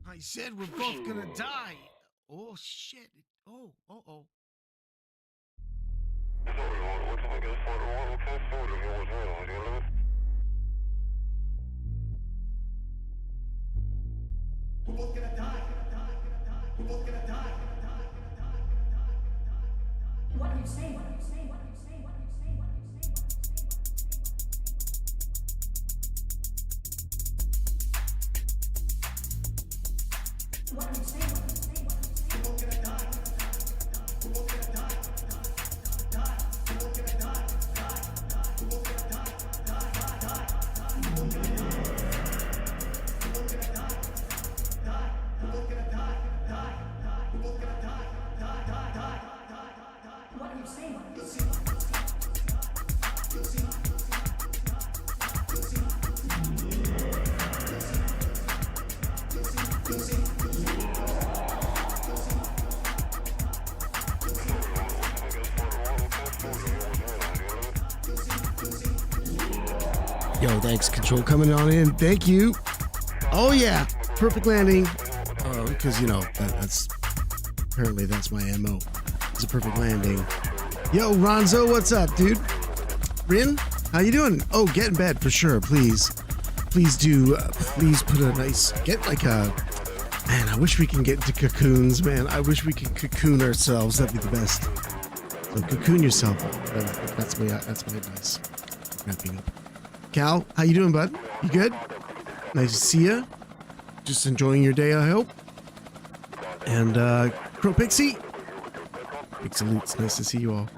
I said we're both gonna die. Oh shit. Oh, oh. We're both gonna die. We're both gonna die. What are you saying? What are you saying? What are you saying? What are you saying? What are you saying? What are you saying? What are you saying? We're both gonna die. We're both gonna die. Die. We're both gonna die. Die. We're both gonna die. Die. Die. We're both gonna die. We're both gonna die. Die. We're both gonna die. Die. We're both gonna die. Die. Die. What are you saying? What are you You'll saying? see. You'll see. You'll see. You'll see. Yo, thanks, Control, coming on in. Thank you. Oh yeah, perfect landing. Because that's apparently that's my MO. It's a perfect landing. Yo, Ronzo, what's up, dude? Rin, how you doing? Oh, get in bed for sure, please. Please do. Please put a nice. Get like a. Man, I wish we can get into cocoons, man. I wish we could cocoon ourselves. That'd be the best. So cocoon yourself. That's my advice. Wrapping up. Cal, how you doing, bud? You good? Nice to see you. Just enjoying your day, I hope. And Crow Pixie. Big salutes. Nice to see you all.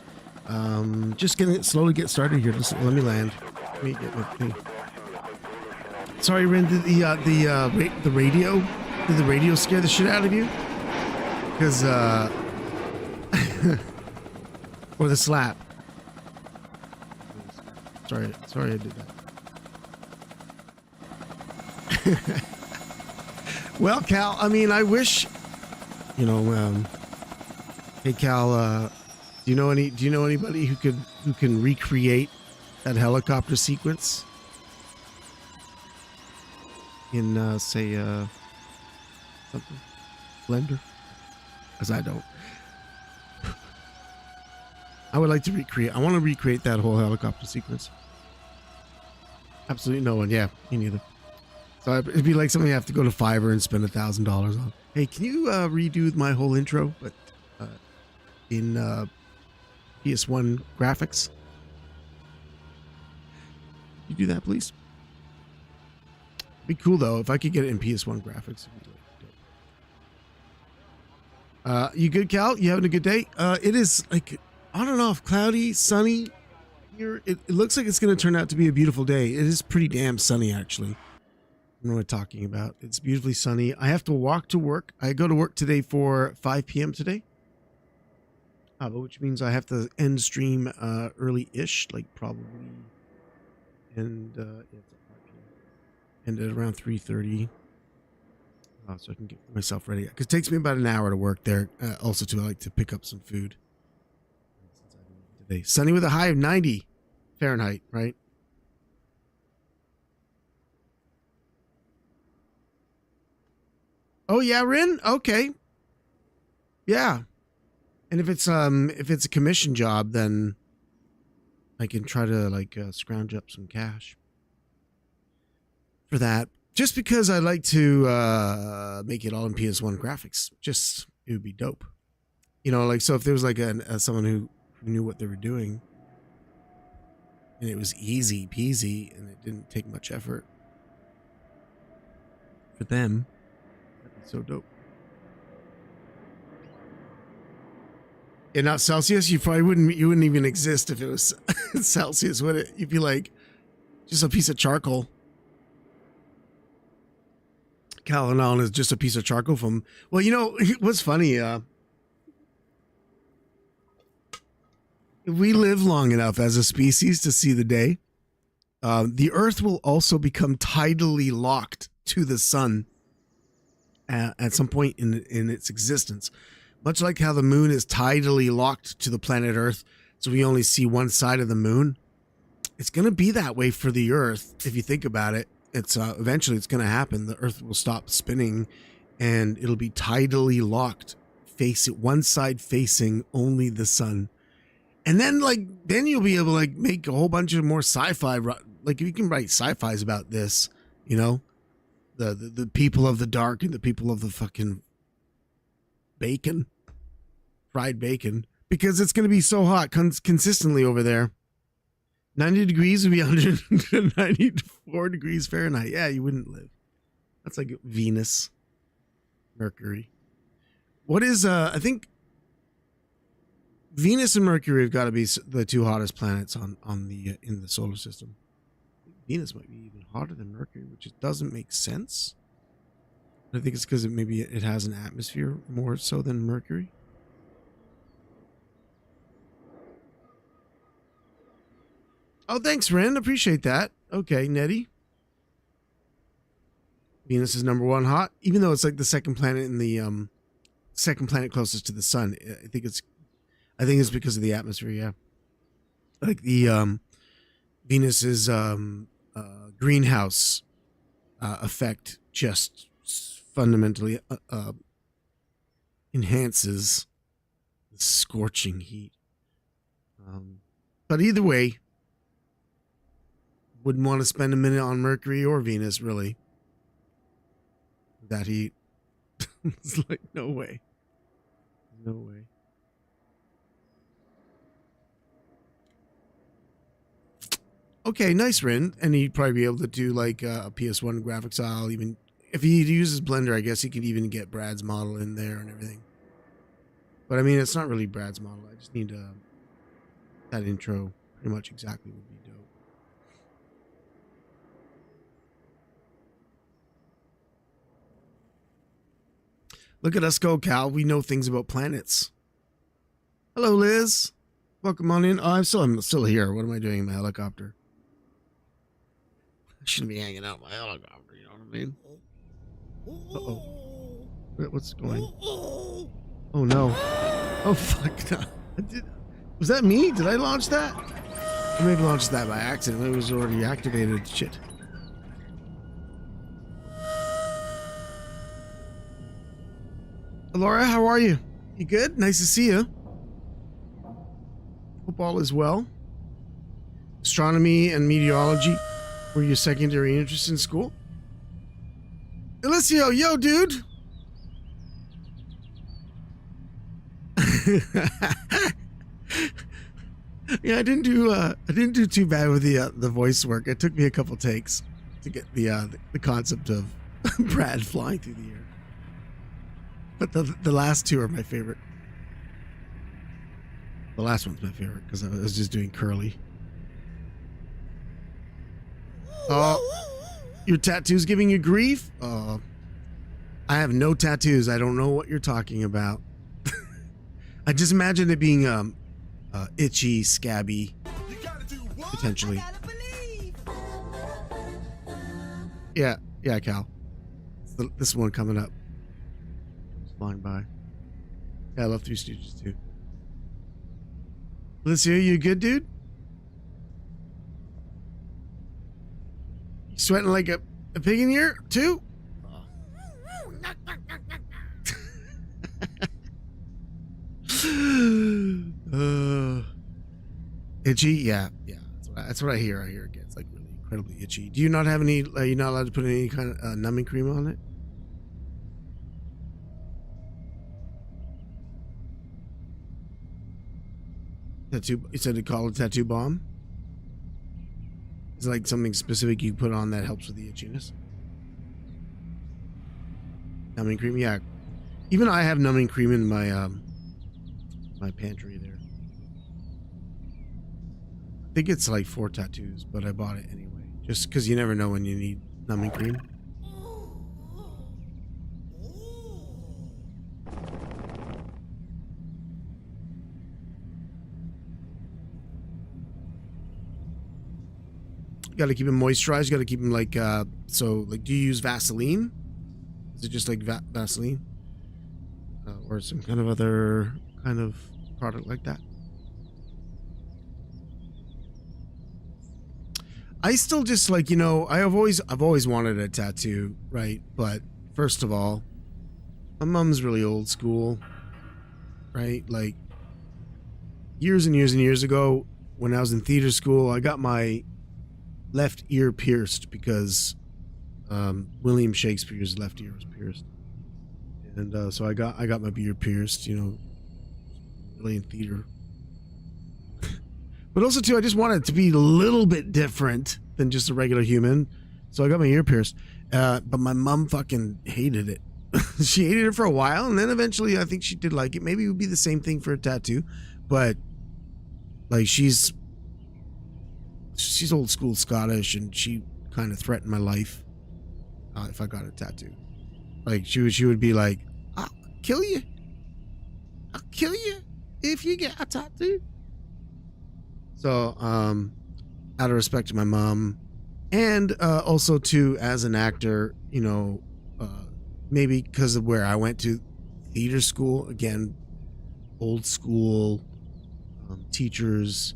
Just slowly get started here. Just let me land. Let me get my thing. Sorry, Rin. Did the radio? Did the radio scare the shit out of you? Because or the slap. Sorry, I did that. Well, Cal, I mean, I wish, hey Cal, do you know anybody who can recreate that helicopter sequence in say something Blender? Because I don't. I would like to recreate. I want to recreate that whole helicopter sequence. Absolutely no one. Yeah, me neither. So it'd be like something I have to go to Fiverr and spend $1,000 on. Hey, can you redo my whole intro, but in PS1 graphics? You do that, please. It'd be cool though if I could get it in PS1 graphics. It'd be dope. You good, Cal? You having a good day? It is like on and off, cloudy, sunny. Here, it looks like it's going to turn out to be a beautiful day. It is pretty damn sunny, actually. I don't know what I'm talking about. It's beautifully sunny. I have to walk to work. I go to work today for 5 p.m. today. Which means I have to end stream early-ish, like probably end at around 3:30. So I can get myself ready. Because it takes me about an hour to work there. Also, too, I like to pick up some food. Today, sunny with a high of 90 Fahrenheit, right? Oh yeah, Rin? Okay. Yeah. And if it's a commission job, then I can try to like scrounge up some cash for that. Just because I like to make it all in PS1 graphics. Just it would be dope. Like so if there was like someone who knew what they were doing and it was easy peasy and it didn't take much effort for them. So dope. And not Celsius, you wouldn't even exist if it was Celsius, would it? You'd be like just a piece of charcoal. Calanon is just a piece of charcoal from, well, what's funny, if we live long enough as a species to see the day, the earth will also become tidally locked to the sun at some point in its existence, much like how the moon is tidally locked to the planet Earth, so we only see one side of the moon. It's going to be that way for the Earth. If you think about it, it's eventually it's going to happen. The Earth will stop spinning and it'll be tidally locked. Face it one side facing only the sun. And then then you'll be able to make a whole bunch of more sci-fi. Like you can write sci-fis about this, the people of the dark and the people of the fucking bacon, fried bacon, because it's going to be so hot consistently over there. 90 degrees would be 194 degrees Fahrenheit. Yeah, you wouldn't live. That's like Venus, Mercury. What is, I think Venus and Mercury have got to be the two hottest planets in the solar system. Venus might be even hotter than Mercury, which doesn't make sense. I think it's because maybe it has an atmosphere more so than Mercury. Oh, thanks, Ren. Appreciate that. Okay, Nettie. Venus is number one hot, even though it's like the second planet in the second planet closest to the sun. I think it's because of the atmosphere. Yeah, like the Venus's greenhouse effect just fundamentally enhances the scorching heat. But either way, wouldn't want to spend a minute on Mercury or Venus, really. That heat. It's like, no way. No way. Okay, nice, Rin. And he'd probably be able to do like a PS1 graphics style. Even if he uses Blender, I guess he could even get Brad's model in there and everything. But I mean, it's not really Brad's model. I just need that intro pretty much exactly would be dope. Look at us go, Cal. We know things about planets. Hello, Liz. Welcome on in. Oh, I'm still here. What am I doing in my helicopter? I shouldn't be hanging out in my helicopter, you know what I mean? Uh-oh. What's going on? Oh, no. Oh, fuck. No. Was that me? Did I launch that? I maybe launched that by accident. It was already activated. Shit. Laura, how are you? You good? Nice to see you. Hope all is well. Astronomy and meteorology were your secondary interests in school? Alicio, yo, dude. Yeah, I didn't do too bad with the voice work. It took me a couple takes to get the concept of Brad flying through the air. But the last two are my favorite. The last one's my favorite because I was just doing Curly. Your tattoo's giving you grief? I have no tattoos. I don't know what you're talking about. I just imagine it being itchy, scabby, potentially. Yeah, Cal. It's this one coming up. Flying by. Yeah, I love Three Stooges too. Alicia, you good, dude? You sweating like a pig in here too? Itchy? Yeah. That's what I hear. I hear it gets like really incredibly itchy. Do you not have any? You're not allowed to put any kind of numbing cream on it? Tattoo? You said to call it a tattoo bomb? Is it like something specific you put on that helps with the itchiness? Numbing cream? Yeah. Even I have numbing cream in my my pantry there. I think it's like 4 tattoos, but I bought it anyway. Just because you never know when you need numbing cream. Got to keep them moisturized. Got to keep them like so. Like, do you use Vaseline? Is it just like Vaseline, or some kind of other kind of product like that? I still just like, I've always wanted a tattoo, right? But first of all, My mom's really old school, right? Like years and years and years ago, when I was in theater school, I got my left ear pierced because William Shakespeare's left ear was pierced, and so I got my ear pierced. You know, really in theater, but also too, I just wanted it to be a little bit different than just a regular human, so I got my ear pierced. But my mom fucking hated it. She hated it for a while, and then eventually I think she did like it. Maybe it would be the same thing for a tattoo, but like she's old school Scottish, and she kind of threatened my life if I got a tattoo. Like she would be like, "I'll kill you. I'll kill you if you get a tattoo." So out of respect to my mom, and also too as an actor, you know, maybe because of where I went to theater school, again, old school teachers,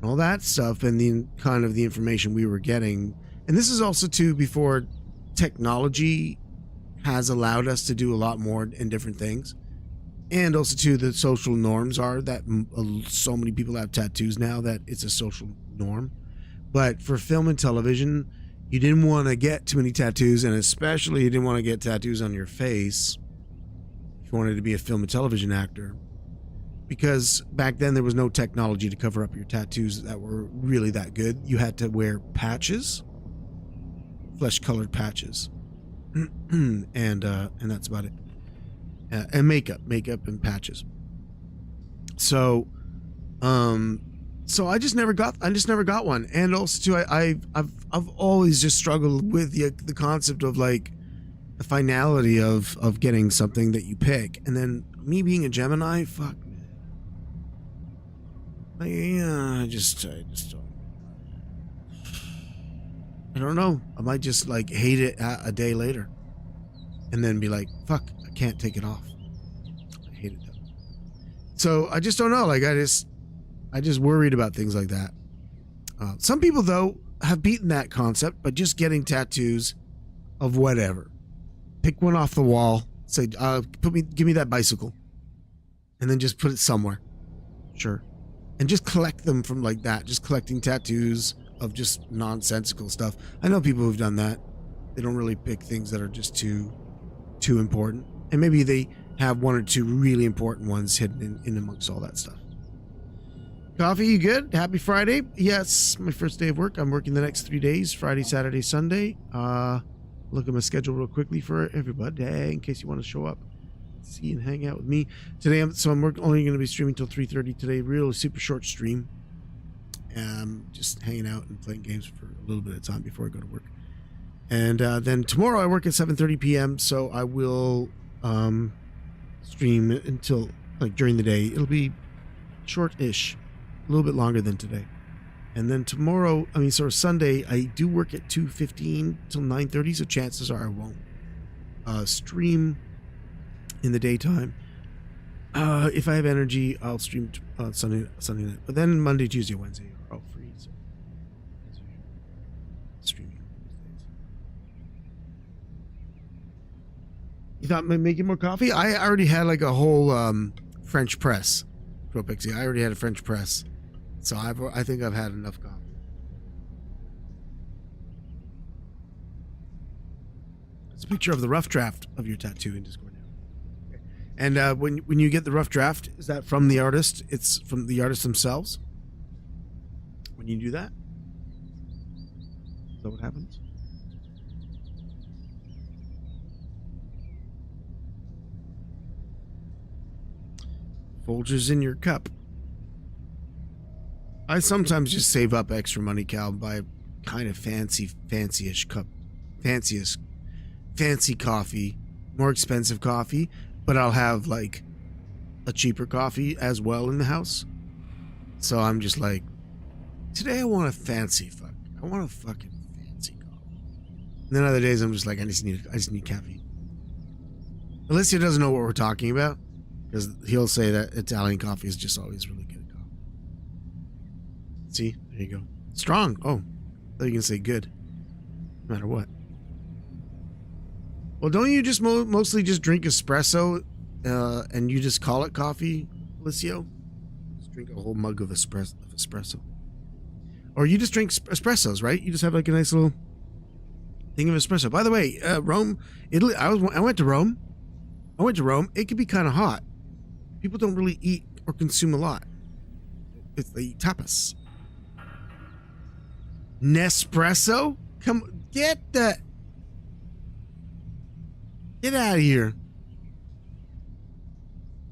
all that stuff, and the kind of the information we were getting. And this is also too before technology has allowed us to do a lot more in different things, and also too the social norms are that so many people have tattoos now that it's a social norm. But for film and television, you didn't want to get too many tattoos, and especially you didn't want to get tattoos on your face if you wanted to be a film and television actor, because back then there was no technology to cover up your tattoos that were really that good. You had to wear patches, flesh-colored patches, and that's about it. And makeup and patches. So, so I just never got one. And also too, I've always just struggled with the concept of like the finality of getting something that you pick, and then me being a Gemini, fuck, man. Like, yeah, I just don't. I don't know. I might just like hate it a day later, and then be like, fuck, I can't take it off. I hate it. So I just don't know. Like I just worried about things like that. Some people though have beaten that concept by just getting tattoos of whatever. Pick one off the wall. Say, give me that bicycle, and then just put it somewhere. Sure, and just collect them from like that. Just collecting tattoos of just nonsensical stuff. I know people who've done that. They don't really pick things that are just too important, and maybe they have one or two really important ones hidden in amongst all that stuff. Coffee, you good? Happy Friday. Yes, my first day of work. I'm working the next 3 days, Friday, Saturday, Sunday. Look at my schedule real quickly for everybody in case you want to show up, see and hang out with me today. I'm only going to be streaming till 3:30 today. Really super short stream. Just hanging out and playing games for a little bit of time before I go to work. And then tomorrow I work at 7:30 p.m. So I will stream until like during the day. It'll be short-ish, a little bit longer than today. And then tomorrow, Sunday, I do work at 2:15 till 9:30. So chances are I won't stream in the daytime. If I have energy, I'll stream Sunday night. But then Monday, Tuesday, Wednesday are all free. So streaming these days. You thought making more coffee? I already had like a whole French press. Pixie. I already had a French press, so I think I've had enough coffee. It's a picture of the rough draft of your tattoo in Discord now. Okay. And when you get the rough draft, is that from the artist? It's from the artist themselves? When you do that? Is that what happens? Folgers in your cup. I sometimes just save up extra money, Cal, and buy a kind of fancy-ish cup. Fancy coffee. More expensive coffee, but I'll have like a cheaper coffee as well in the house. So I'm just like, today I want a I want a fucking fancy coffee. And then other days I'm just like, I just need caffeine. Alicia doesn't know what we're talking about, because he'll say that Italian coffee is just always really good coffee. See? There you go. Strong. Oh, I thought you can say good. No matter what. Well, don't you just mostly just drink espresso and you just call it coffee, Alicio? Just drink a whole mug of espresso. Or you just drink espressos, right? You just have like a nice little thing of espresso. By the way, Rome, Italy, I went to Rome. It can be kind of hot. People don't really eat or consume a lot. They eat tapas. Nespresso? Come, get out of here.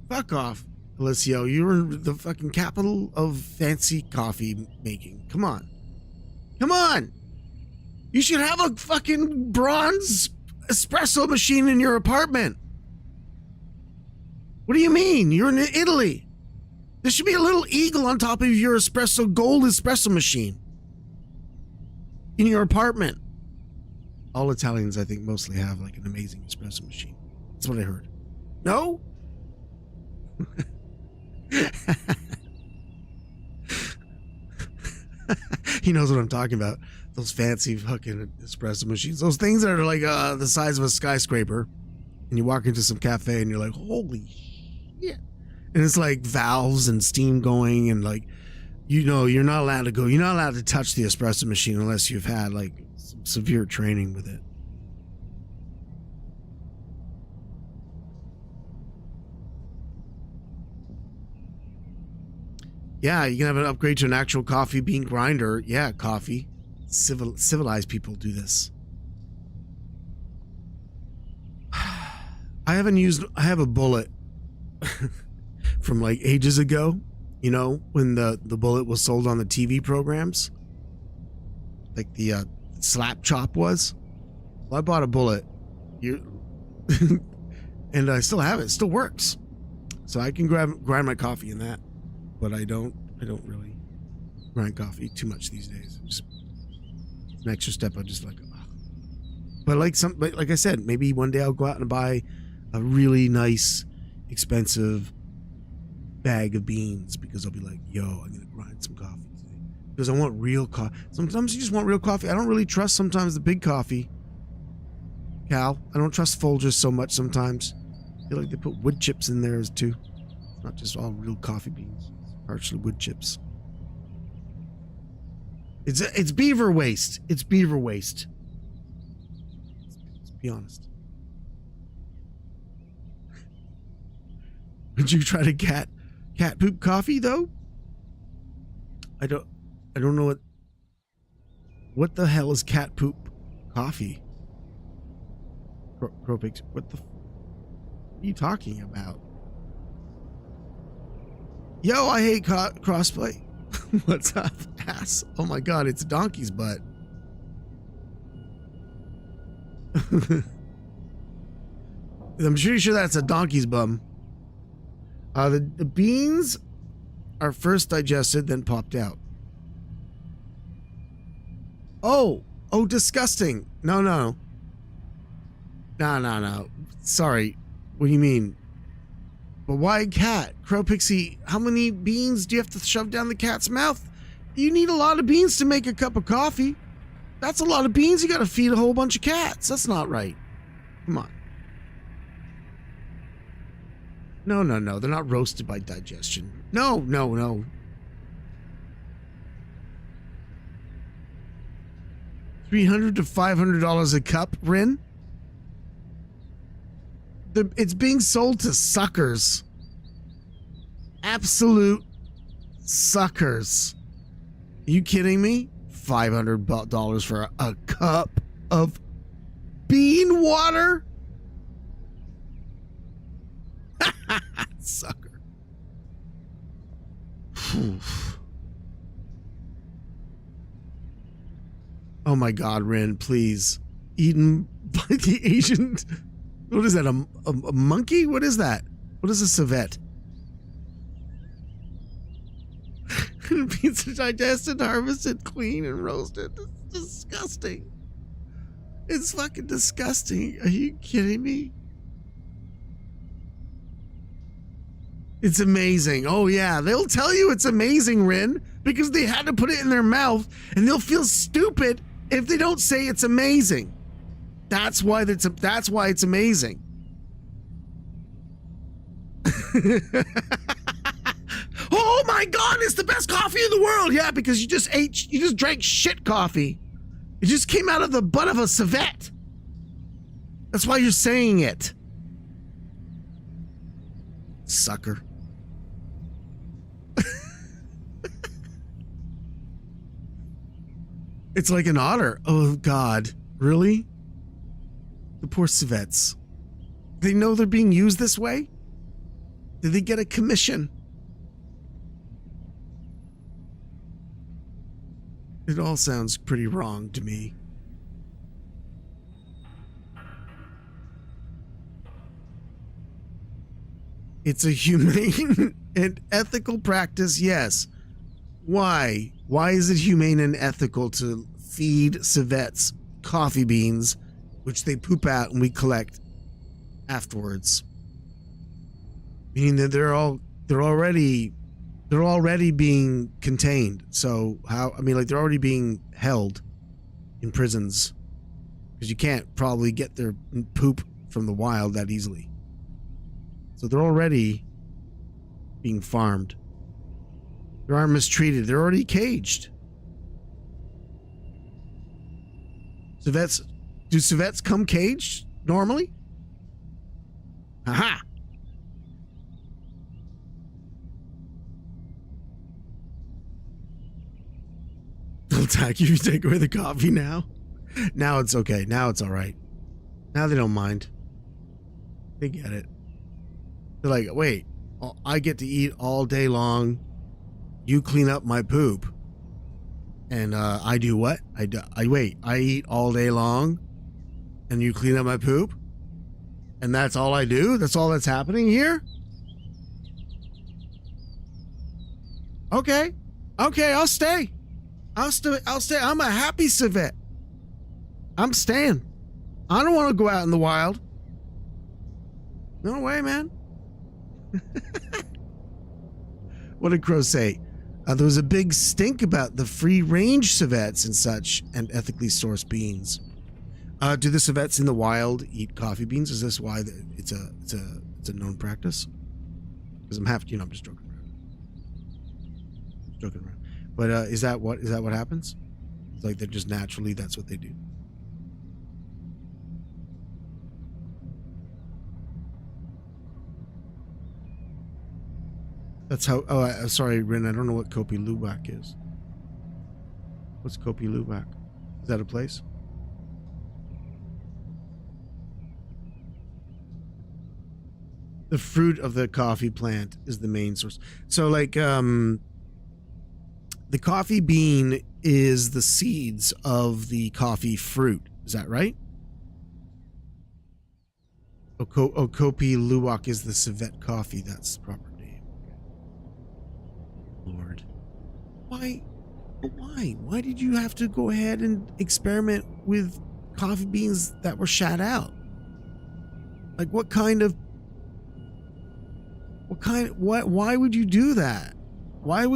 Fuck off, Alicio. You're the fucking capital of fancy coffee making. Come on. You should have a fucking bronze espresso machine in your apartment. What do you mean? You're in Italy. There should be a little eagle on top of your gold espresso machine in your apartment. All Italians, I think, mostly have like an amazing espresso machine. That's what I heard. No? He knows what I'm talking about. Those fancy fucking espresso machines. Those things that are like the size of a skyscraper. And you walk into some cafe and you're like, holy shit. And it's like valves and steam going and like, you know, you're not allowed to go. You're not allowed to touch the espresso machine unless you've had like some severe training with it. Yeah, you can have an upgrade to an actual coffee bean grinder. Yeah, coffee. Civilized people do this. I have a bullet from like ages ago, you know, when the bullet was sold on the TV programs, like the slap chop was. Well, I bought a bullet, and I still have it. It still works, so I can grind my coffee in that. But I don't really grind coffee too much these days. Just an extra step. I'm just like, ugh. But like I said, maybe one day I'll go out and buy a really nice, expensive bag of beans because I'll be like, yo, I'm gonna grind some coffee today because I want real coffee. Sometimes you just want real coffee. I don't really trust sometimes the big coffee, Cal. I don't trust Folgers so much sometimes. I feel like they put wood chips in there too. It's not just all real coffee beans. Partially wood chips. It's beaver waste. It's beaver waste. Let's be honest. Would you try to cat poop coffee though? I don't know what the hell is cat poop coffee? Cropix, what are you talking about? Yo, I hate crossplay. What's up, ass? Oh my god, it's a donkey's butt. I'm pretty sure that's a donkey's bum. The beans are first digested, then popped out. Oh, disgusting. No. Sorry. What do you mean? But why cat? Crow Pixie, how many beans do you have to shove down the cat's mouth? You need a lot of beans to make a cup of coffee. That's a lot of beans. You gotta feed a whole bunch of cats. That's not right. Come on. No. They're not roasted by digestion. No. $300 to $500 a cup, Rin? It's being sold to suckers. Absolute suckers. Are you kidding me? $500 for a cup of bean water? Sucker. Oh my god, Rin, please. Eaten by the Asian... What is that, a monkey? What is that? What is a civet? Beans are digested, harvested, cleaned, and roasted. It's disgusting. It's fucking disgusting. Are you kidding me? It's amazing. Oh yeah, they'll tell you it's amazing, Rin, because they had to put it in their mouth, and they'll feel stupid if they don't say it's amazing. That's why it's amazing. Oh my God, it's the best coffee in the world. Yeah, because you just drank shit coffee. It just came out of the butt of a civet. That's why you're saying it. Sucker. It's like an otter. Oh God, really? The poor civets. They know they're being used this way? Did they get a commission? It all sounds pretty wrong to me. It's a humane and ethical practice, yes. Why? Why is it humane and ethical to feed civets coffee beans, which they poop out and we collect afterwards? Meaning that they're already being contained. So how? I mean, like, they're already being held in prisons because you can't probably get their poop from the wild that easily. So they're already being farmed. They aren't mistreated. They're already caged. Civets, do civets come caged normally? Aha! They'll attack you if you take away the coffee now. Now it's okay. Now it's all right. Now they don't mind. They get it. They're like, wait, I get to eat all day long. You clean up my poop. And I do what? I eat all day long and you clean up my poop? And that's all I do? That's all that's happening here? Okay. Okay, I'll stay. I'll stay. I'm a happy civet. I'm staying. I don't want to go out in the wild. No way, man. What did Crow say? There was a big stink about the free-range civets and such, and ethically sourced beans. Do the civets in the wild eat coffee beans? Is this why it's a known practice? Because I'm I'm just joking around. But is that what happens? It's like they're just naturally, that's what they do. That's how. Oh, sorry, Rin. I don't know what Kopi Luwak is. What's Kopi Luwak? Is that a place? The fruit of the coffee plant is the main source. So, like, the coffee bean is the seeds of the coffee fruit. Is that right? Kopi Luwak is the civet coffee. That's the proper name. Lord. Why? Why did you have to go ahead and experiment with coffee beans that were shat out? Like, why would you do that? What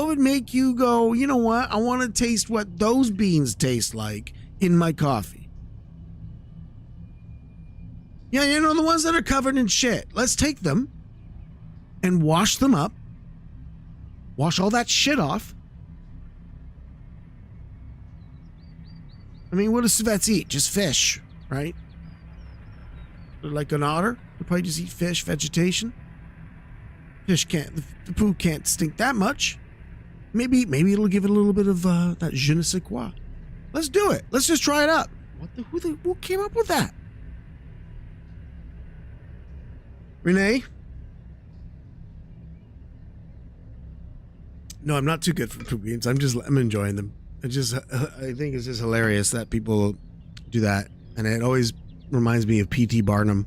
would make you go, you know what? I want to taste what those beans taste like in my coffee. Yeah, the ones that are covered in shit. Let's take them and wash them up. Wash all that shit off. I mean, what do civets eat? Just fish, right? Like an otter? They probably just eat fish, vegetation. Fish can't, the poo can't stink that much. Maybe it'll give it a little bit of that je ne sais quoi. Let's do it. Let's just try it out. Who came up with that? Renee? No, I'm not too good for poop beans. I'm enjoying them. I think it's just hilarious that people do that, and it always reminds me of P.T. Barnum.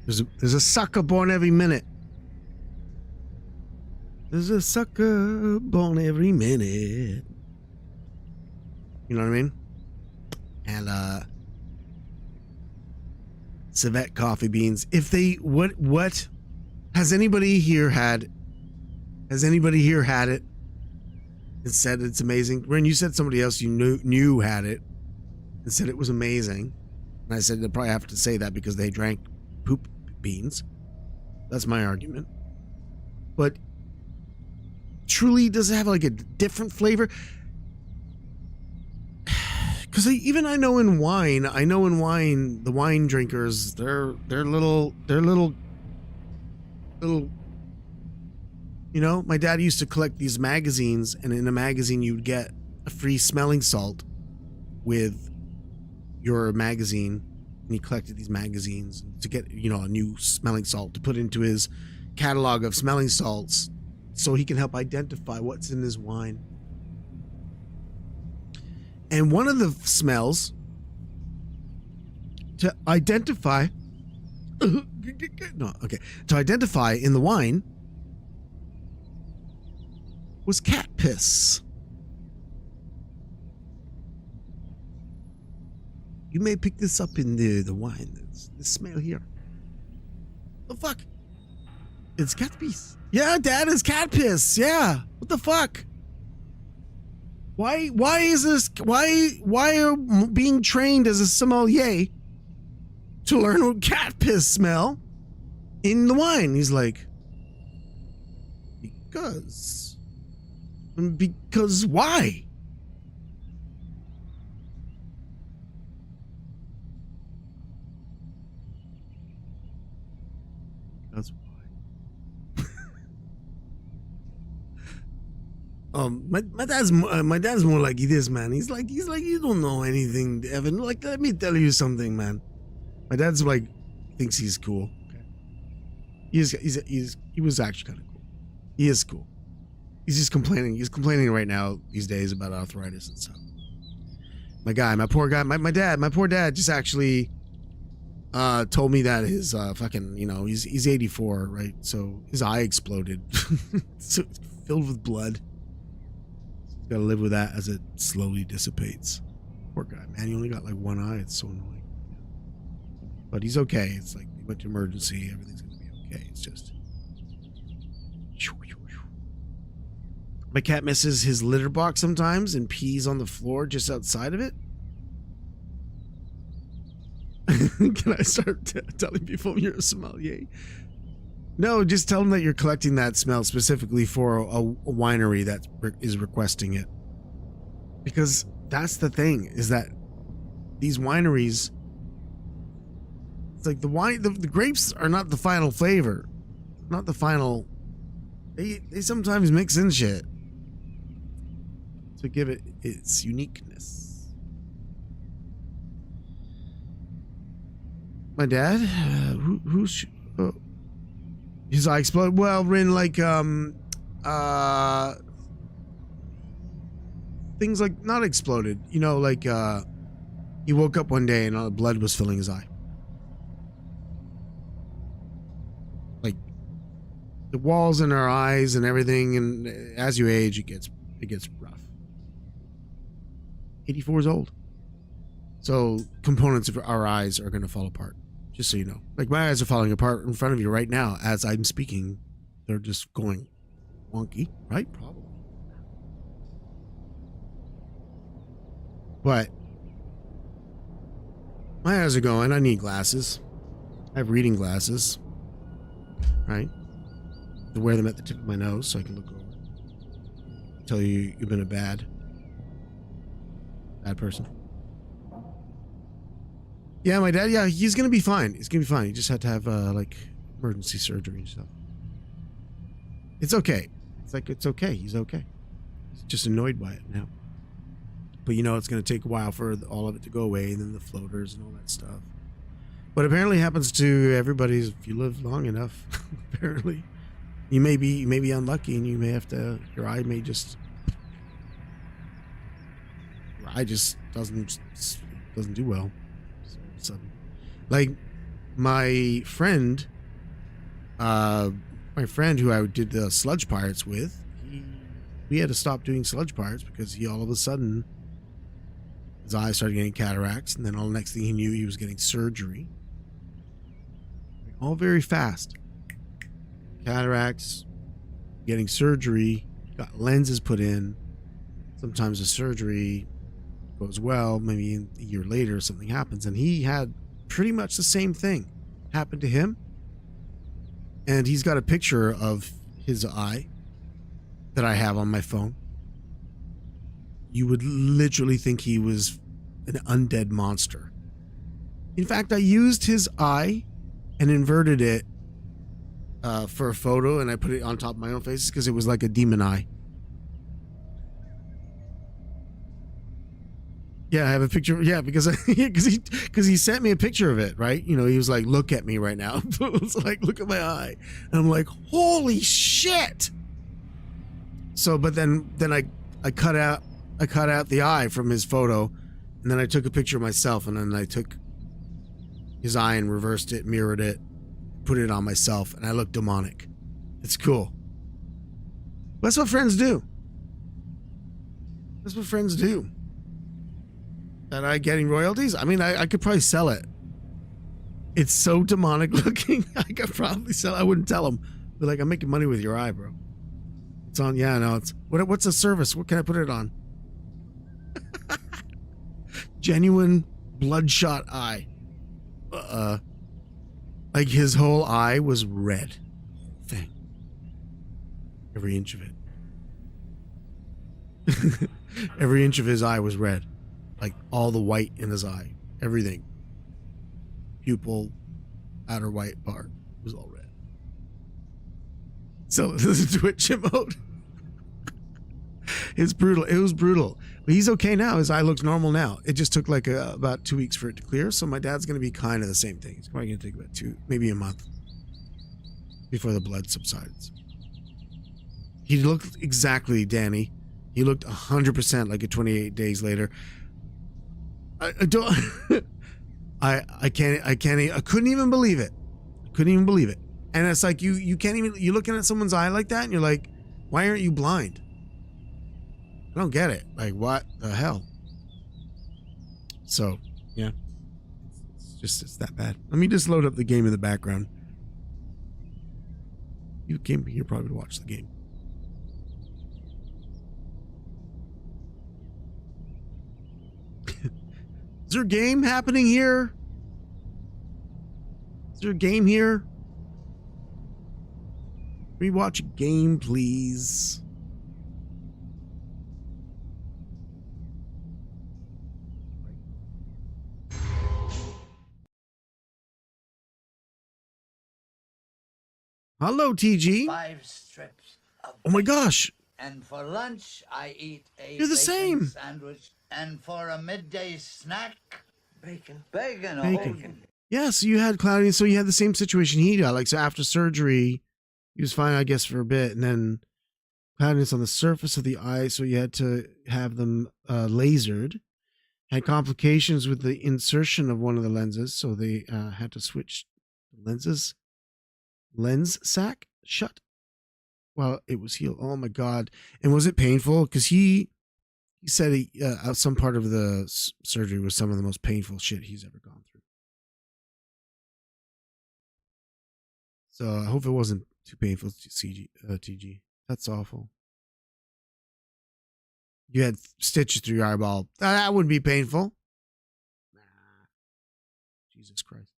There's a sucker born every minute. There's a sucker born every minute. You know what I mean? And civet coffee beans. If they what has anybody here had it and said it's amazing? Ren, you said somebody else you knew had it. and said it was amazing. And I said they'd probably have to say that because they drank poop beans. That's my argument. But truly, does it have like a different flavor? Because even I know in wine, the wine drinkers, they're little. You know, my dad used to collect these magazines, and in a magazine you'd get a free smelling salt with your magazine, and he collected these magazines to get, you know, a new smelling salt to put into his catalog of smelling salts so he can help identify what's in his wine. And one of the smells to identify to identify in the wine was cat piss. You may pick this up in the wine. The smell here. The fuck? It's cat piss. Yeah, Dad, it's cat piss. Yeah. What the fuck? Why is this? Why are being trained as a sommelier to learn what cat piss smell in the wine? He's like, because why? That's why. My dad's more like this, man. He's like you don't know anything, Evan. Like, let me tell you something, man. My dad's like thinks he's cool. Okay. He was actually kind of cool. He is cool. He's just complaining. He's complaining right now these days about arthritis and stuff. My poor dad just actually told me that his fucking, you know, he's 84, right? So his eye exploded. So it's filled with blood. He's gotta live with that as it slowly dissipates. Poor guy, man. He only got like one eye. It's so annoying. But he's okay. It's like he went to emergency. Everything's gonna be okay. It's just. My cat misses his litter box sometimes and pees on the floor just outside of it. Can I start telling people you're a sommelier? No, just tell them that you're collecting that smell specifically for a winery that is requesting it. Because that's the thing, is that these wineries, it's like the grapes are not the final flavor, not the final. They sometimes mix in shit to give it its uniqueness. My dad, his eye exploded. Well, Rin, like things like not exploded. You know, like he woke up one day and blood was filling his eye. Like the walls in our eyes and everything, and as you age, it gets rough. 84 years old. So components of our eyes are going to fall apart. Just so you know. Like my eyes are falling apart in front of you right now as I'm speaking. They're just going wonky, right? Probably. But my eyes are going. I need glasses. I have reading glasses. Right? I wear them at the tip of my nose so I can look over. Tell you you've been a bad person. Yeah, my dad, yeah, he's gonna be fine. He's gonna be fine. He just had to have like emergency surgery and stuff. It's okay. It's okay. He's okay. He's just annoyed by it now. But you know, it's gonna take a while for all of it to go away, and then the floaters and all that stuff. But apparently happens to everybody if you live long enough. Apparently. You may be unlucky, and you may have to, your eye just doesn't do well. So, like my friend who I did the Sludge Pirates with, we had to stop doing Sludge Pirates because he all of a sudden his eyes started getting cataracts, and then all the next thing he knew, he was getting surgery. All very fast. Cataracts, getting surgery, got lenses put in. Sometimes the surgery goes well, maybe a year later something happens, and he had pretty much the same thing happen to him. And he's got a picture of his eye that I have on my phone. You would literally think he was an undead monster. In fact, I used his eye and inverted it for a photo, and I put it on top of my own face because it was like a demon eye. Yeah, I have a picture. Yeah, because he sent me a picture of it, right? You know, he was like, "Look at me right now." It was like, "Look at my eye," and I'm like, "Holy shit!" So, but then I cut out the eye from his photo, and then I took a picture of myself, and then I took his eye and reversed it, mirrored it, put it on myself, and I look demonic. It's cool. That's what friends do. That's what friends do. That eye getting royalties? I mean, I could probably sell it. It's so demonic looking. I could probably sell it. I wouldn't tell him. Be like, I'm making money with your eye, bro. It's on. Yeah, no. It's what's the service? What can I put it on? Genuine bloodshot eye. Like his whole eye was red. Thing. Every inch of it. Every inch of his eye was red. Like all the white in his eye. Everything. Pupil, outer white part was all red. So this is Twitch mode. It's brutal. It was brutal. But he's okay now. His eye looks normal now. It just took like about 2 weeks for it to clear. So my dad's going to be kind of the same thing. It's probably going to take about maybe a month before the blood subsides. He looked exactly, Danny. He looked 100% like a 28 days later. I don't. I couldn't even believe it. And it's like you can't even. You're looking at someone's eye like that, and you're like, why aren't you blind? I don't get it. Like, what the hell? So, yeah. It's that bad. Let me just load up the game in the background. You came here probably to watch the game. Is there a game happening here? Is there a game here? Can we watch a game, please? Hello, TG. 5 strips of Oh my bacon. gosh. And for lunch, I eat a You're the bacon same. sandwich. And for a midday snack, Bacon. bacon. Bacon. Yeah, so you had cloudy, so you had the same situation he got. Like, so after surgery, he was fine, I guess, for a bit, and then cloudiness on the surface of the eye, so you had to have them lasered. Had complications with the insertion of one of the lenses, so they had to switch lens sac shut while it was healed. Oh my god! And was it painful? Because he said some part of the surgery was some of the most painful shit he's ever gone through. So I hope it wasn't too painful to TG. That's awful. You had stitches through your eyeball. That wouldn't be painful. Nah. Jesus Christ.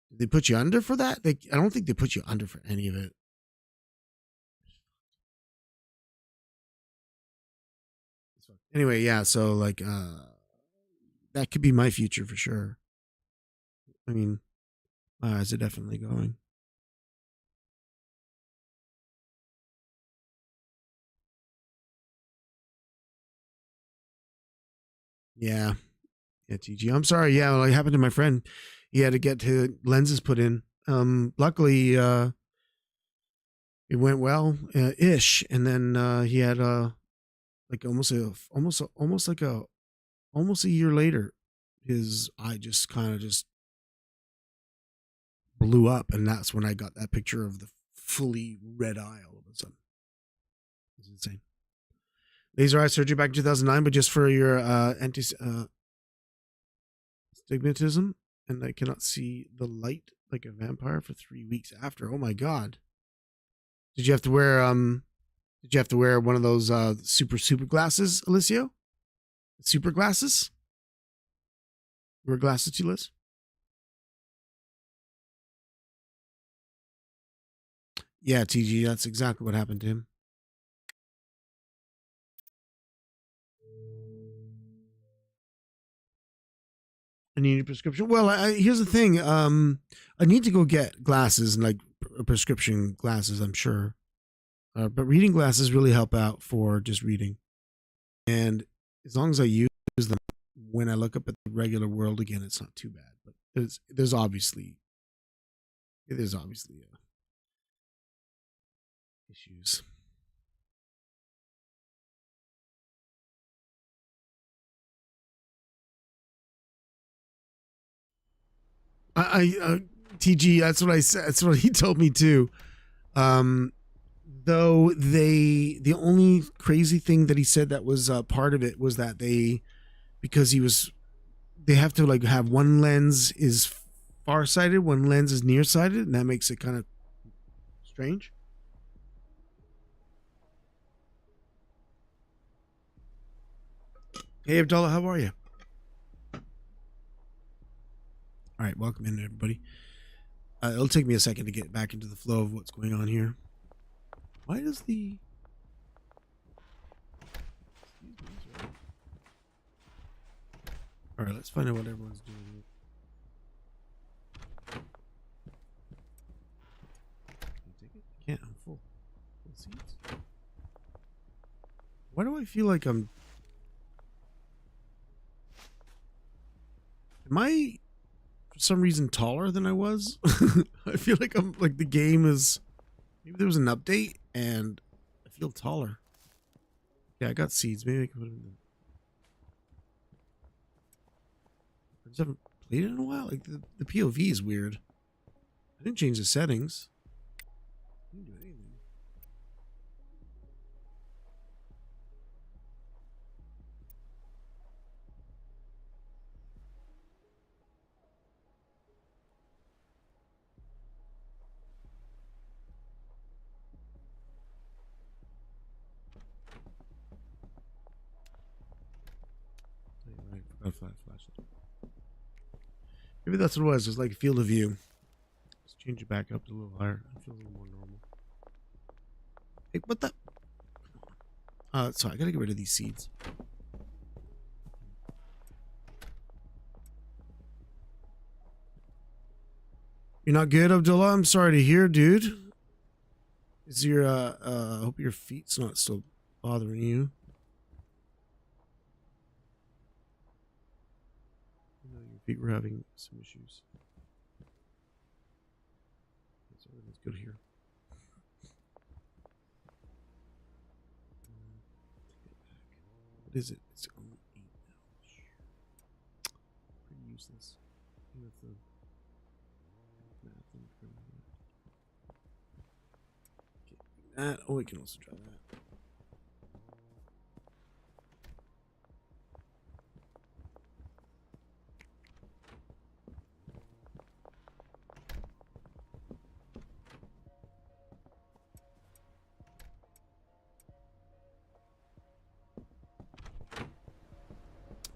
Did they put you under for that? I don't think they put you under for any of it. Anyway, yeah, so like that could be my future for sure. I mean, my eyes are definitely going. Yeah. Yeah, TG. I'm sorry. Yeah, well, it happened to my friend. He had to get his lenses put in. Luckily, it went well, ish. And then he had like almost a year later, his eye just kind of just blew up, and that's when I got that picture of the fully red eye all of a sudden. It's insane. Laser eye surgery back in 2009, but just for your anti-stigmatism, and I cannot see the light like a vampire for 3 weeks after. Oh my god. Did you have to wear one of those super glasses, Alicio? Super glasses? Wear glasses too, Liz? Yeah, TG, that's exactly what happened to him. I need a prescription. Well, here's the thing. I need to go get glasses and like prescription glasses, I'm sure. But reading glasses really help out for just reading. And as long as I use them when I look up at the regular world again, it's not too bad. But there's obviously issues. TG, that's what I said. That's what he told me too. Though the only crazy thing that he said that was part of it was that they have to like have one lens is farsighted, one lens is nearsighted, and that makes it kind of strange. Hey Abdullah, how are you? All right, welcome in everybody. It'll take me a second to get back into the flow of what's going on here. Why does the... All right, let's find out what everyone's doing here. Can you take it? I can't, I'm full. Full seats. Why do I feel like I'm... Am I, for some reason, taller than I was? I feel like I'm, like, the game is... Maybe there was an update, and I feel taller. Yeah, I got seeds. Maybe I can put them in. I just haven't played it in a while. Like, the POV is weird. I didn't change the settings. I didn't do anything. Right, forgot flashlight. Maybe that's what it was. It was like a field of view. Let's change it back up to a little higher. I feel a little more normal. Hey, what the? Sorry, I gotta get rid of these seeds. You're not good, Abdullah? I'm sorry to hear, dude. Is your, I hope your feet's not still bothering you. Your feet were having some issues. So everything's good here. What is it? It's only 8 now. Pretty useless. That. Oh, we can also try that.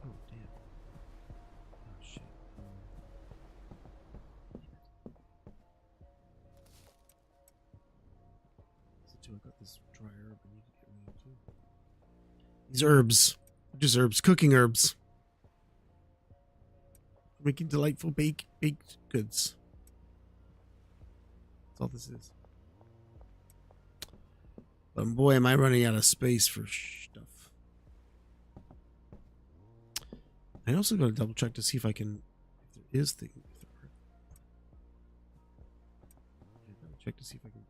Oh, damn. Oh, shit. I got this dry herb I need to get rid of too. These herbs. Just herbs. Cooking herbs. Making delightful baked goods. That's all this is. But boy, am I running out of space for stuff. I also got to double check to see if I can, if there is things. Check to see if I can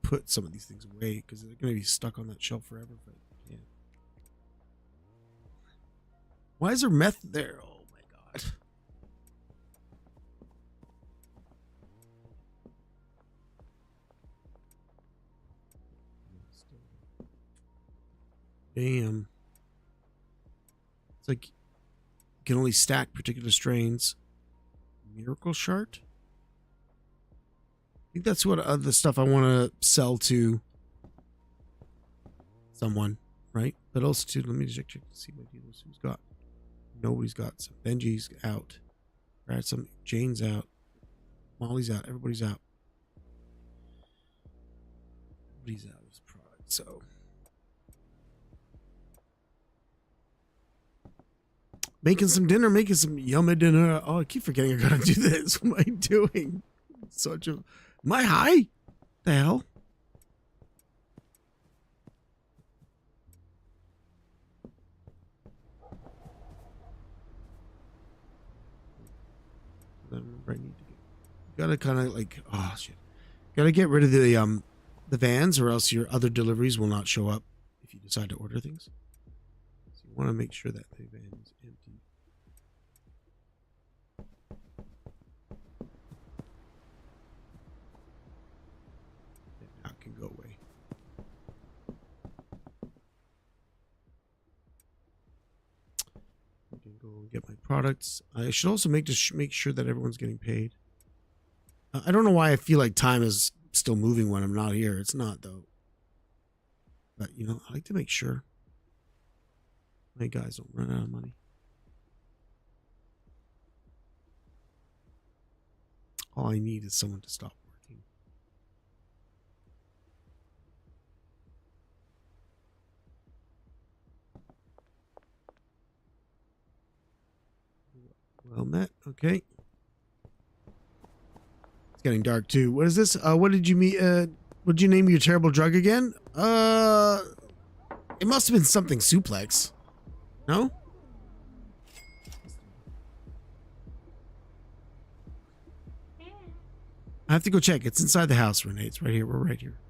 put some of these things away because they're going to be stuck on that shelf forever. But yeah. Why is there meth there? Oh my god. Damn. It's like you can only stack particular strains. Miracle Shard? think that's what the stuff I want to sell to someone, right? But also too, let me check to see what dealers who's got. Nobody's got some. Benji's out. Right, some. Jane's out. Molly's out. Everybody's out. Everybody's out of this product. So making some dinner, making some yummy dinner. Oh, I keep forgetting I gotta do this. What am I doing? Such a. Am I high? The hell? I remember I need to gotta kind of like, oh shit, gotta get rid of the vans, or else your other deliveries will not show up if you decide to order things. So you want to make sure that the van is empty. And now it can go away. I can go and get my products. I should also make sure that everyone's getting paid. I don't know why I feel like time is still moving when I'm not here. It's not, though. But, you know, I like to make sure my guys don't run out of money. All I need is someone to stop working. Well met. Okay. It's getting dark too. What is this? What did you meet? What did you name your terrible drug again? It must have been something suplex. No? I have to go check. It's inside the house, Renee. It's right here. We're right here.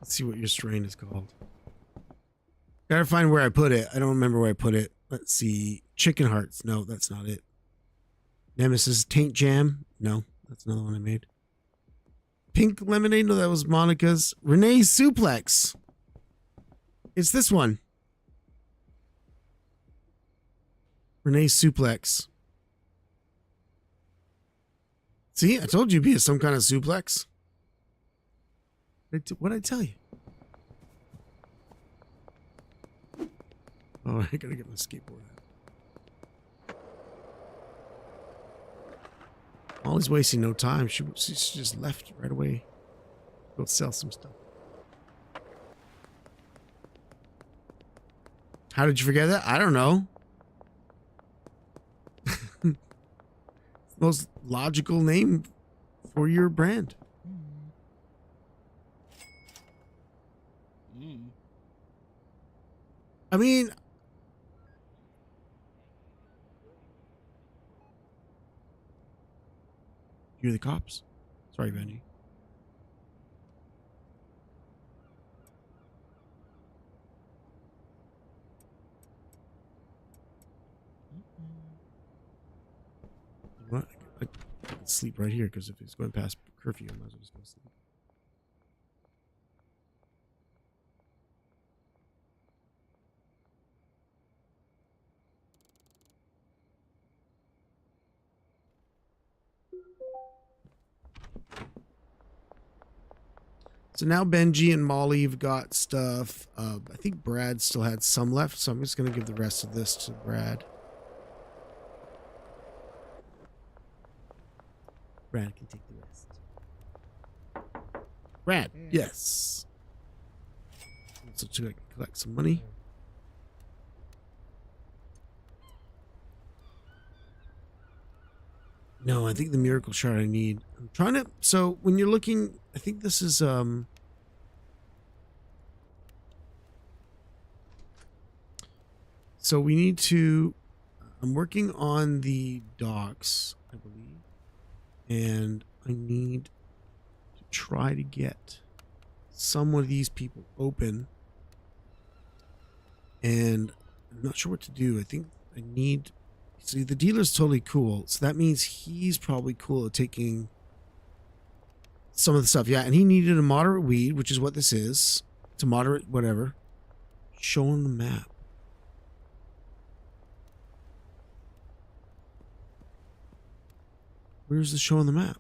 Let's see what your strain is called. Gotta find where I put it. I don't remember where I put it. Let's see. Chicken hearts. No, that's not it. Nemesis Taint Jam. No, that's another one I made. Pink lemonade. No, that was Monica's. Renee's Suplex. It's this one. Renee's Suplex. See, I told you it'd be some kind of suplex. What'd I tell you? Oh, I gotta get my skateboard out. Molly's wasting no time. She just left right away. Go sell some stuff. How did you forget that? I don't know. It's the most logical name for your brand. I mean, you're the cops. Sorry, Benji. What? I can sleep right here because if it's going past curfew, I might as well just go sleep. So now Benji and Molly have got stuff. I think Brad still had some left, so I'm just going to give the rest of this to Brad. Brad can take the rest. Brad, yes. So to collect some money. No, I think the miracle shard I need. I'm trying to. So when you're looking, I think this is So we need to. I'm working on the docks, I believe, and I need to try to get some of these people open. And I'm not sure what to do. I think I need See, the dealer's totally cool. So that means he's probably cool at taking some of the stuff. Yeah, and he needed a moderate weed, which is what this is. It's a moderate whatever. Show him the map. Where's the show on the map?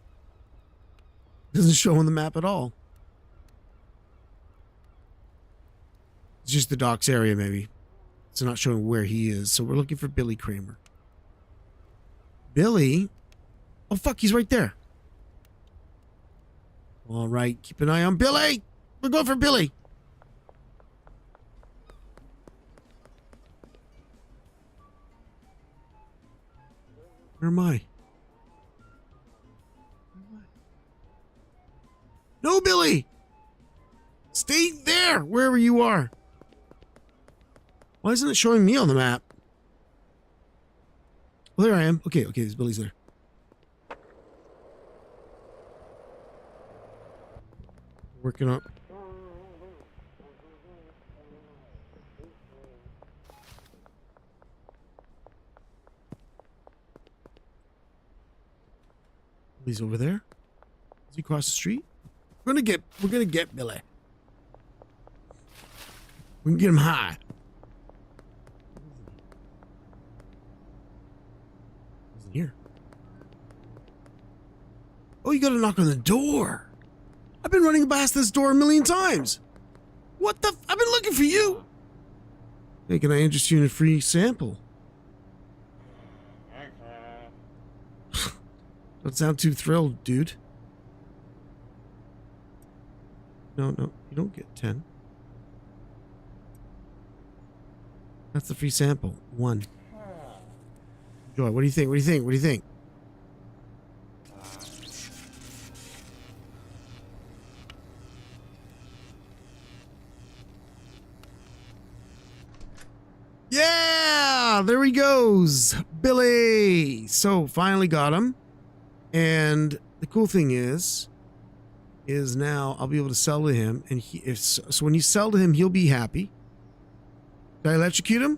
Doesn't show on the map at all. It's just the docks area, maybe. It's not showing where he is. So we're looking for Billy Kramer. Billy? Oh, fuck, he's right there. All right, keep an eye on Billy. We're going for Billy. Where am I? No, Billy! Stay there, wherever you are. Why isn't it showing me on the map? Well, there I am. Okay, Billy's there. Working up. He's over there. Is he across the street? We're gonna get Billy. We can get him high. He's here. Oh, you gotta knock on the door. I've been running past this door a million times. What the? I've been looking for you. Hey, can I interest you in a free sample? Don't sound too thrilled, dude. No, you don't get 10. That's the free sample. 1. Joy, what do you think? What do you think? What do you think? Yeah! There he goes! Billy! So, finally got him. And the cool thing is now I'll be able to sell to him, and so when you sell to him, he'll be happy. Did I electrocute him?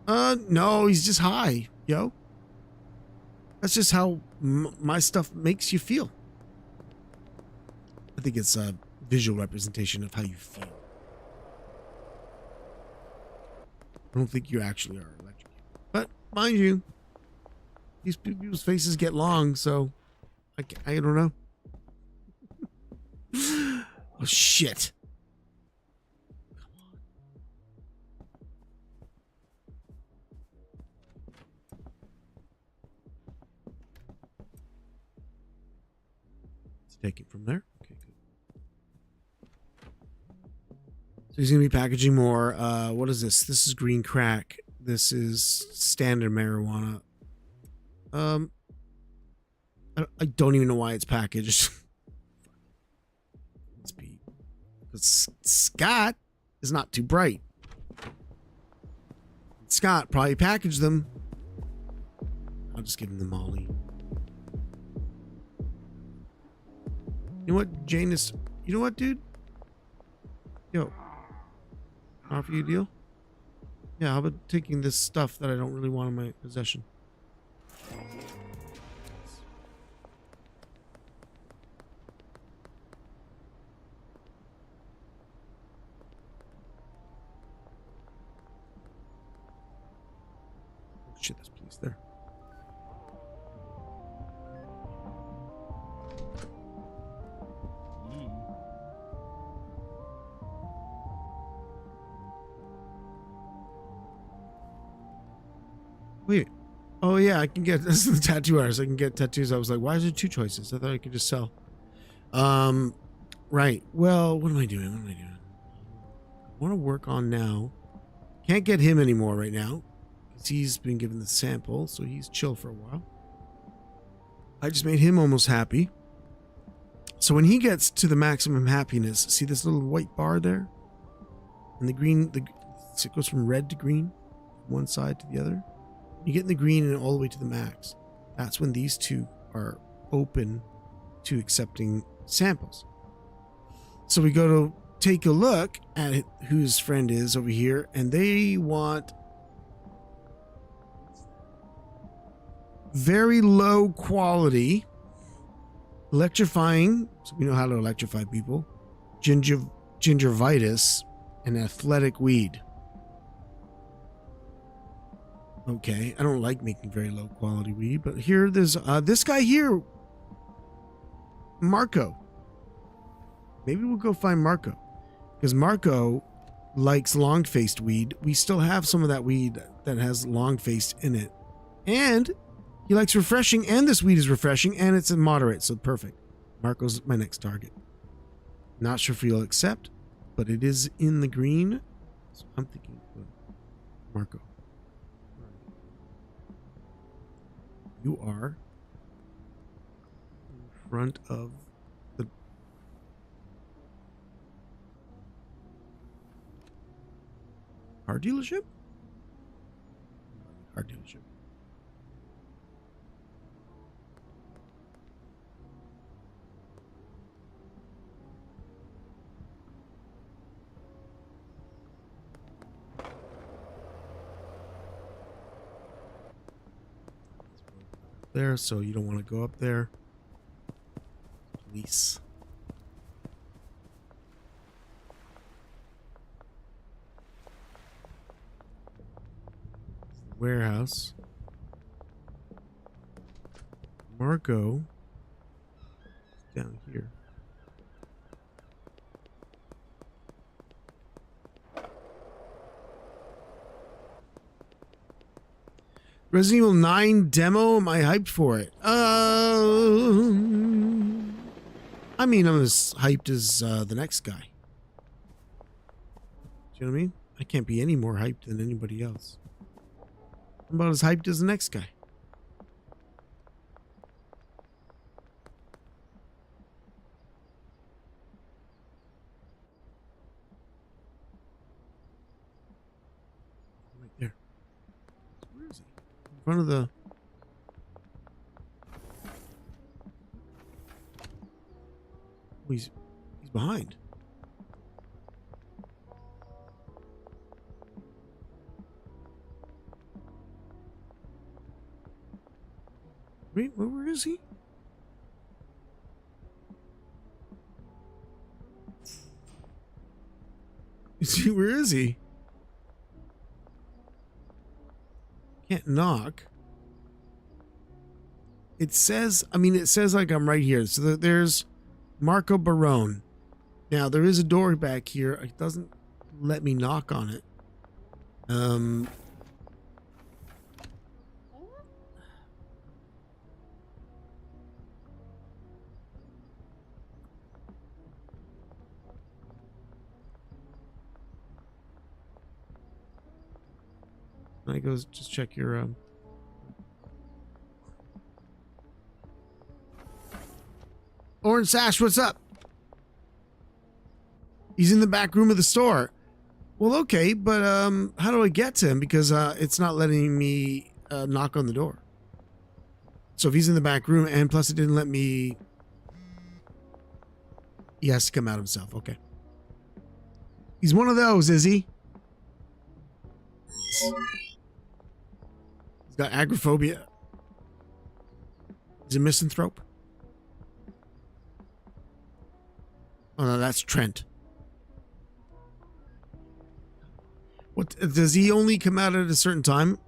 No, he's just high, yo. That's just how my stuff makes you feel. I think it's a visual representation of how you feel. I don't think you actually are electrocuted. But, mind you, these people's faces get long, so I don't know. Oh, shit. Come on. Let's take it from there. Okay, good. So he's going to be packaging more. What is this? This is green crack. This is standard marijuana. I don't even know why it's packaged. Let's be, because Scott is not too bright. Scott probably packaged them. I'll just give him the Molly. You know what, Janus? You know what, dude? Yo, offer you a deal? Yeah, how about taking this stuff that I don't really want in my possession? Shit, there's police there. Wait. Oh yeah, I can get this is the tattoo artist. I can get tattoos. I was like, why is there 2 choices? I thought I could just sell. Right. Well, what am I doing? I want to work on now. Can't get him anymore right now. He's been given the sample, so he's chill for a while. I just made him almost happy. So when he gets to the maximum happiness, see this little white bar there? And the green, it goes from red to green, from one side to the other. You get in the green and all the way to the max. That's when these 2 are open to accepting samples. So we go to take a look at who his friend is over here, and they want very low quality, electrifying, so we know how to electrify people, gingivitis, and athletic weed. Okay, I don't like making very low quality weed, but here there's this guy here, Marco. Maybe we'll go find Marco, because Marco likes long-faced weed. We still have some of that weed that has long-faced in it, and he likes refreshing, and this weed is refreshing, and it's a moderate, so perfect. Marco's my next target. Not sure if he'll accept, but it is in the green, so I'm thinking Marco. You are in front of the car dealership? Car dealership. There, so you don't want to go up there. Police. Warehouse. Marco down here. Resident Evil 9 demo, am I hyped for it? I mean, I'm as hyped as the next guy. Do you know what I mean? I can't be any more hyped than anybody else. I'm about as hyped as the next guy. Right there. Where is he? In front of the... Oh, he's behind. Wait, where is he? Where is he? Can't knock. It says, I mean, it says like I'm right here. So there's Marco Barone. Now there is a door back here. It doesn't let me knock on it. I goes, just check your Orange Sash, what's up? He's in the back room of the store. Well, okay, but how do I get to him? Because it's not letting me knock on the door. So if he's in the back room, and plus it didn't let me... He has to come out himself, okay. He's one of those, is he? He's got agoraphobia. He's a misanthrope. Oh no, that's Trent. What does he only come out at a certain time?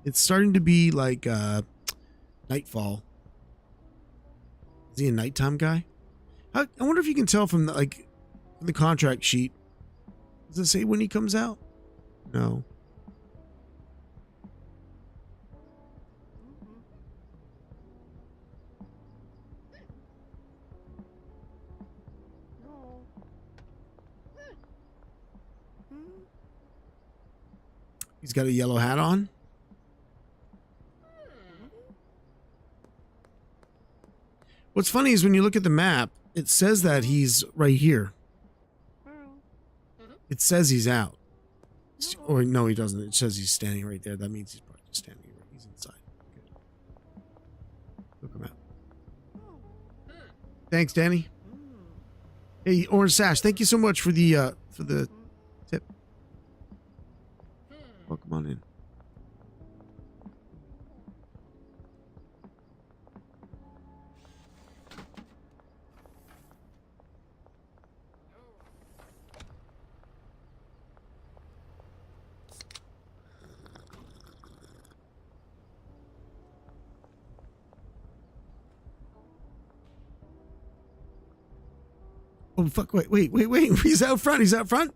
It's starting to be like nightfall. Is he a nighttime guy? I wonder if you can tell from the contract sheet. Does it say when he comes out? No. He's got a yellow hat on. What's funny is when you look at the map, it says that he's right here. It says he's out. Or no, he doesn't. It says he's standing right there. That means he's probably just standing right. He's inside. Okay. Look him out. Thanks, Danny. Hey, Orange Sash, thank you so much for the tip. Welcome on in. Oh, fuck. Wait. He's out front. He's out front.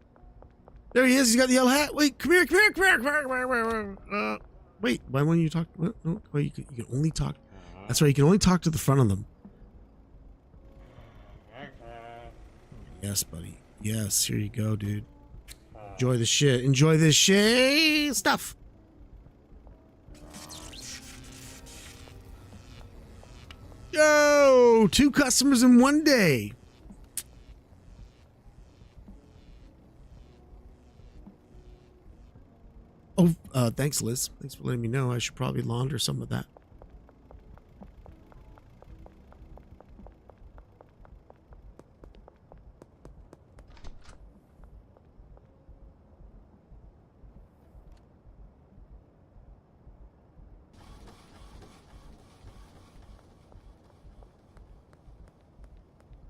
There he is. He's got the yellow hat. Wait, come here. Wait, why won't you talk? What? No, wait, you can only talk. That's right. You can only talk to the front of them. Yes, buddy. Yes, here you go, dude. Enjoy the shit. Enjoy this shit stuff. Yo, 2 customers in one day. Oh, thanks, Liz. Thanks for letting me know. I should probably launder some of that.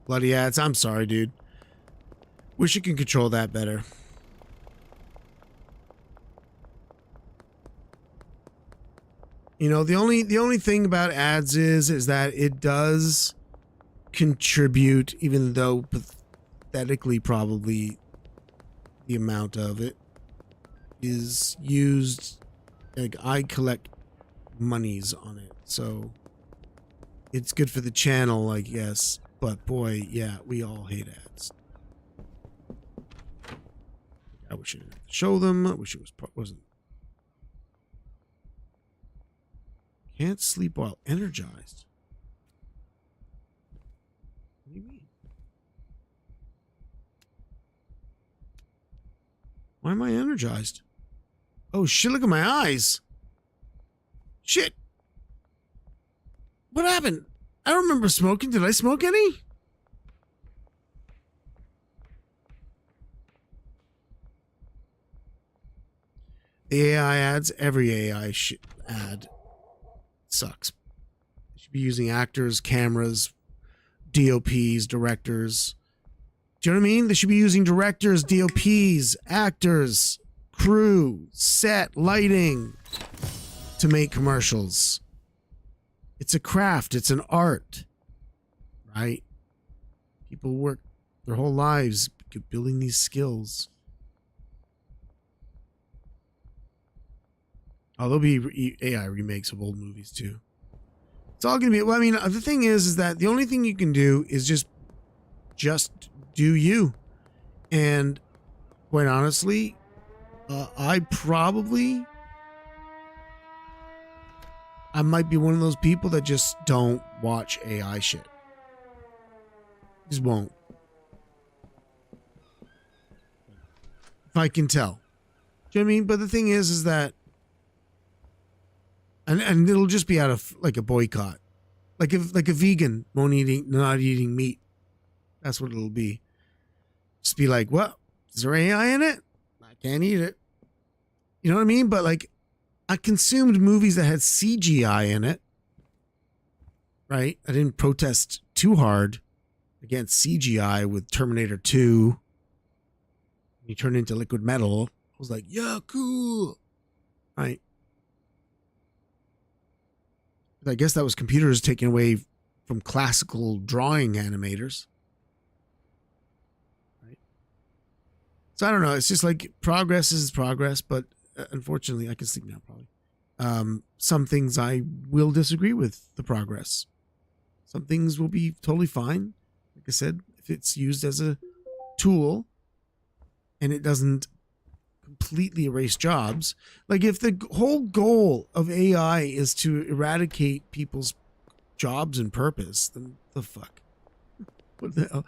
Bloody ads. I'm sorry, dude. Wish you could control that better. You know, the only thing about ads is that it does contribute, even though pathetically probably the amount of it is used. Like, I collect monies on it, so it's good for the channel, I guess. But boy, yeah, we all hate ads. I wish I didn't have to show them. I wish it wasn't. Can't sleep while energized. What do you mean? Why am I energized? Oh shit, look at my eyes. Shit. What happened? I don't remember smoking. Did I smoke any? The AI ads, every AI ad sucks. They should be using actors, cameras, DOPs, directors. Do you know what I mean? They should be using directors, DOPs, actors, crew, set, lighting to make commercials. It's a craft. It's an art, right? People work their whole lives building these skills. Oh, there'll be AI remakes of old movies too. It's all gonna be. Well, I mean, the thing is that the only thing you can do is just do you. And quite honestly, I might be one of those people that just don't watch AI shit. Just won't. If I can tell. Do you know what I mean? But the thing is that, and it'll just be out of like a boycott. Like if a vegan not eating meat. That's what it'll be. Just be like, what? Is there AI in it? I can't eat it. You know what I mean? But like, I consumed movies that had CGI in it, right? I didn't protest too hard against CGI with Terminator 2. He turned into liquid metal. I was like, yeah, cool. Right. But I guess that was computers taking away from classical drawing animators. Right. So I don't know. It's just like progress is progress, but unfortunately, I can sleep now probably. Some things I will disagree with the progress. Some things will be totally fine. Like I said, if it's used as a tool and it doesn't completely erase jobs. Like if the whole goal of AI is to eradicate people's jobs and purpose, then the fuck? What the hell?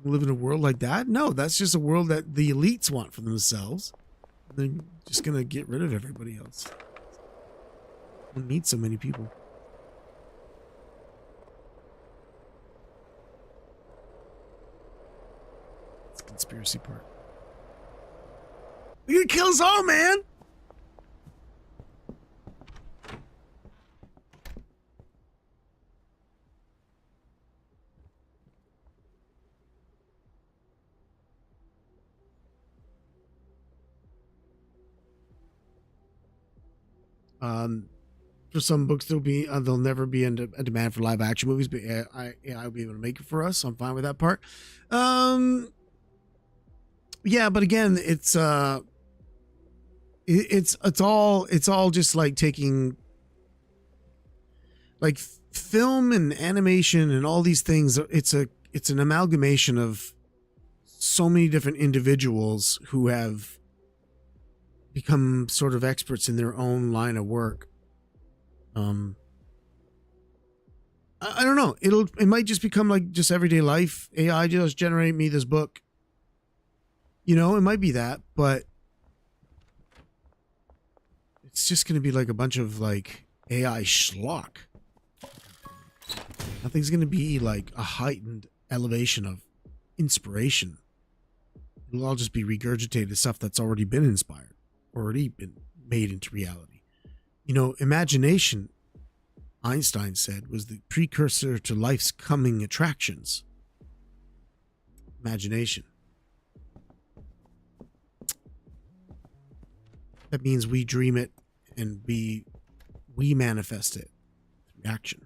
Live in a world like that? No, that's just a world that the elites want for themselves. They're just gonna get rid of everybody else. We don't need so many people. It's the conspiracy part. They're gonna kill us all, man! for some books there'll never be a demand for live action movies, but I'll be able to make it for us. So I'm fine with that part. Yeah, but again, it's all just like taking like film and animation and all these things. It's an amalgamation of so many different individuals who have become sort of experts in their own line of work. I don't know. It might just become like just everyday life. AI just generate me this book. You know, it might be that, but it's just going to be like a bunch of like AI schlock. Nothing's going to be like a heightened elevation of inspiration. It'll all just be regurgitated stuff that's already been inspired, already been made into reality. You know, imagination, Einstein said, was the precursor to life's coming attractions. Imagination. That means we dream it and we manifest it through action.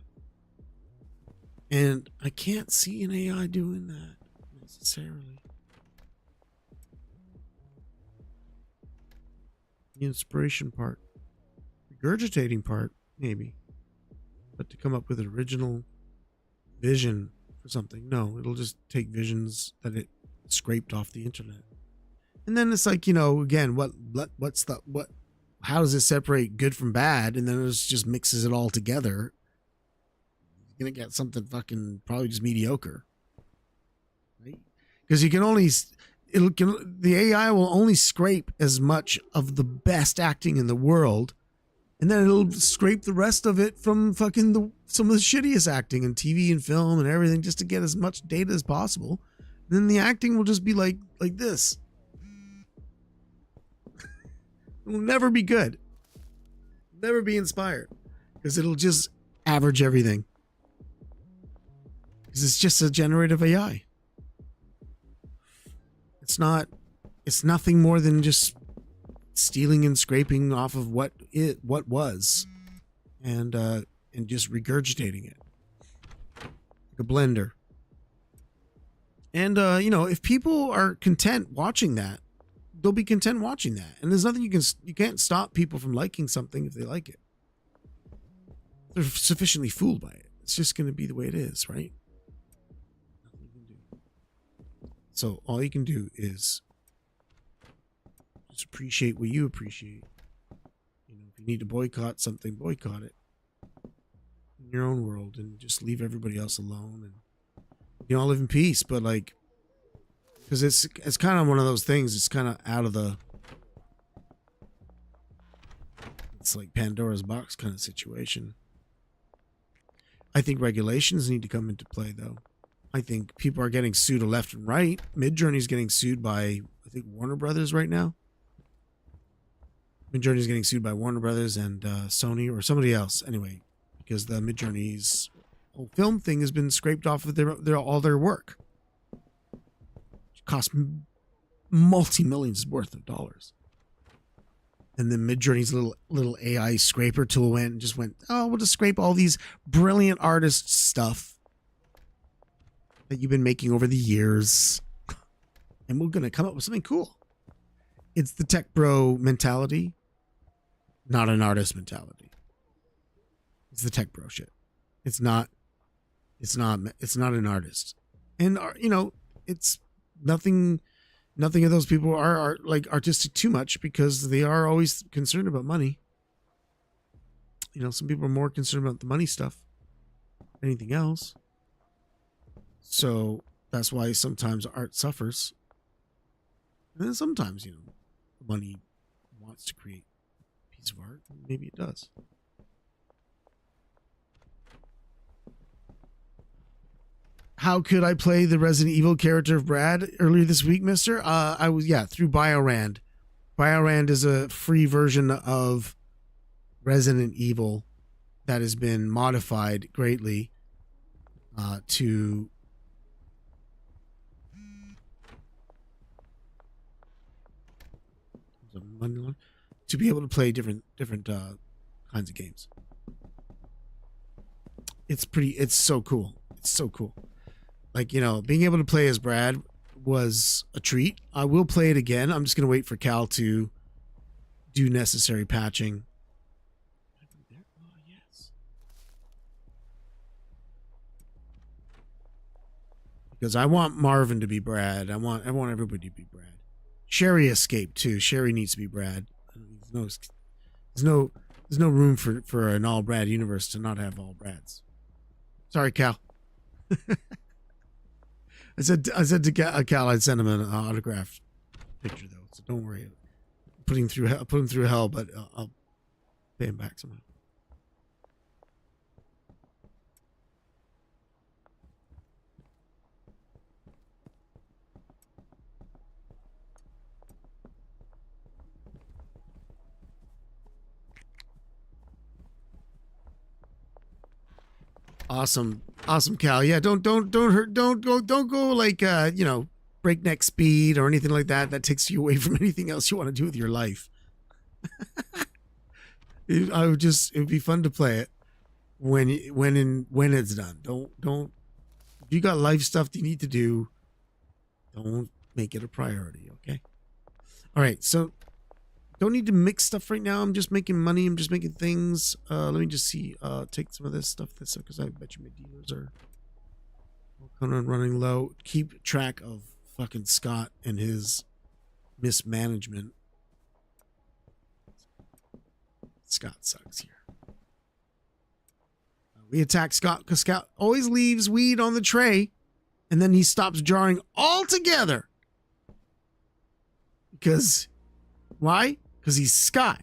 And I can't see an AI doing that necessarily. The inspiration part, regurgitating part, maybe. But to come up with an original vision for something, no, it'll just take visions that it scraped off the internet. And then it's like, you know, again, how does it separate good from bad? And then it just mixes it all together. You're going to get something fucking probably just mediocre. Right? Because you can only, the AI will only scrape as much of the best acting in the world. And then it'll scrape the rest of it from fucking some of the shittiest acting in TV and film and everything just to get as much data as possible. And then the acting will just be like this. It will never be good. Never be inspired. Because it'll just average everything. Because it's just a generative AI. It's nothing more than just stealing and scraping off of what was and just regurgitating it. Like a blender. And you know, if people are content watching that, they'll be content watching that. And there's nothing you can't stop people from liking something if they like it. They're sufficiently fooled by it. It's just going to be the way it is, right? Nothing you can do. So all you can do is just appreciate what you appreciate. You know, if you need to boycott something, boycott it in your own world and just leave everybody else alone, and you know, live in peace. But like, because it's kind of one of those things. It's kind of out of the. It's like Pandora's box kind of situation. I think regulations need to come into play, though. I think people are getting sued left and right. Midjourney's getting sued by, I think, Warner Brothers right now. Midjourney's getting sued by Warner Brothers and Sony or somebody else. Anyway, because the Midjourney's whole film thing has been scraped off of all their work. Cost multi-millions worth of dollars. And then Midjourney's little AI scraper tool went, oh, we'll just scrape all these brilliant artist stuff that you've been making over the years, and we're gonna come up with something cool. It's the tech bro mentality, not an artist mentality. It's the tech bro shit. It's not an artist. And you know, it's nothing of those people are like artistic too much, because they are always concerned about money. You know, some people are more concerned about the money stuff than anything else. So that's why sometimes art suffers. And then sometimes, you know, money wants to create a piece of art. Maybe it does. How could I play the Resident Evil character of Brad earlier this week, mister? I was, through BioRand. BioRand is a free version of Resident Evil that has been modified greatly to be able to play different kinds of games. it's so cool. It's so cool. Like, you know, being able to play as Brad was a treat. I will play it again. I'm just going to wait for Cal to do necessary patching. Oh, yes. Because I want Marvin to be Brad. I want everybody to be Brad. Sherry escaped too. Sherry needs to be Brad. There's no room for an all Brad universe to not have all Brads. Sorry, Cal. I said to Cal I'd send him an autographed picture though, so don't worry. Put him through hell, but I'll pay him back somehow. Awesome, Cal. Yeah, don't go like you know, breakneck speed or anything like that. That takes you away from anything else you want to do with your life. It would be fun to play it when it's done. Don't. If you got life stuff that you need to do, don't make it a priority. Okay. All right. So don't need to mix stuff right now. I'm just making money. I'm just making things. Let me just see. Take some of this stuff. Because I bet you my dealers are kind of running low. Keep track of fucking Scott and his mismanagement. Scott sucks here. We attack Scott because Scott always leaves weed on the tray, and then he stops jarring altogether. Because why? Because he's Scott.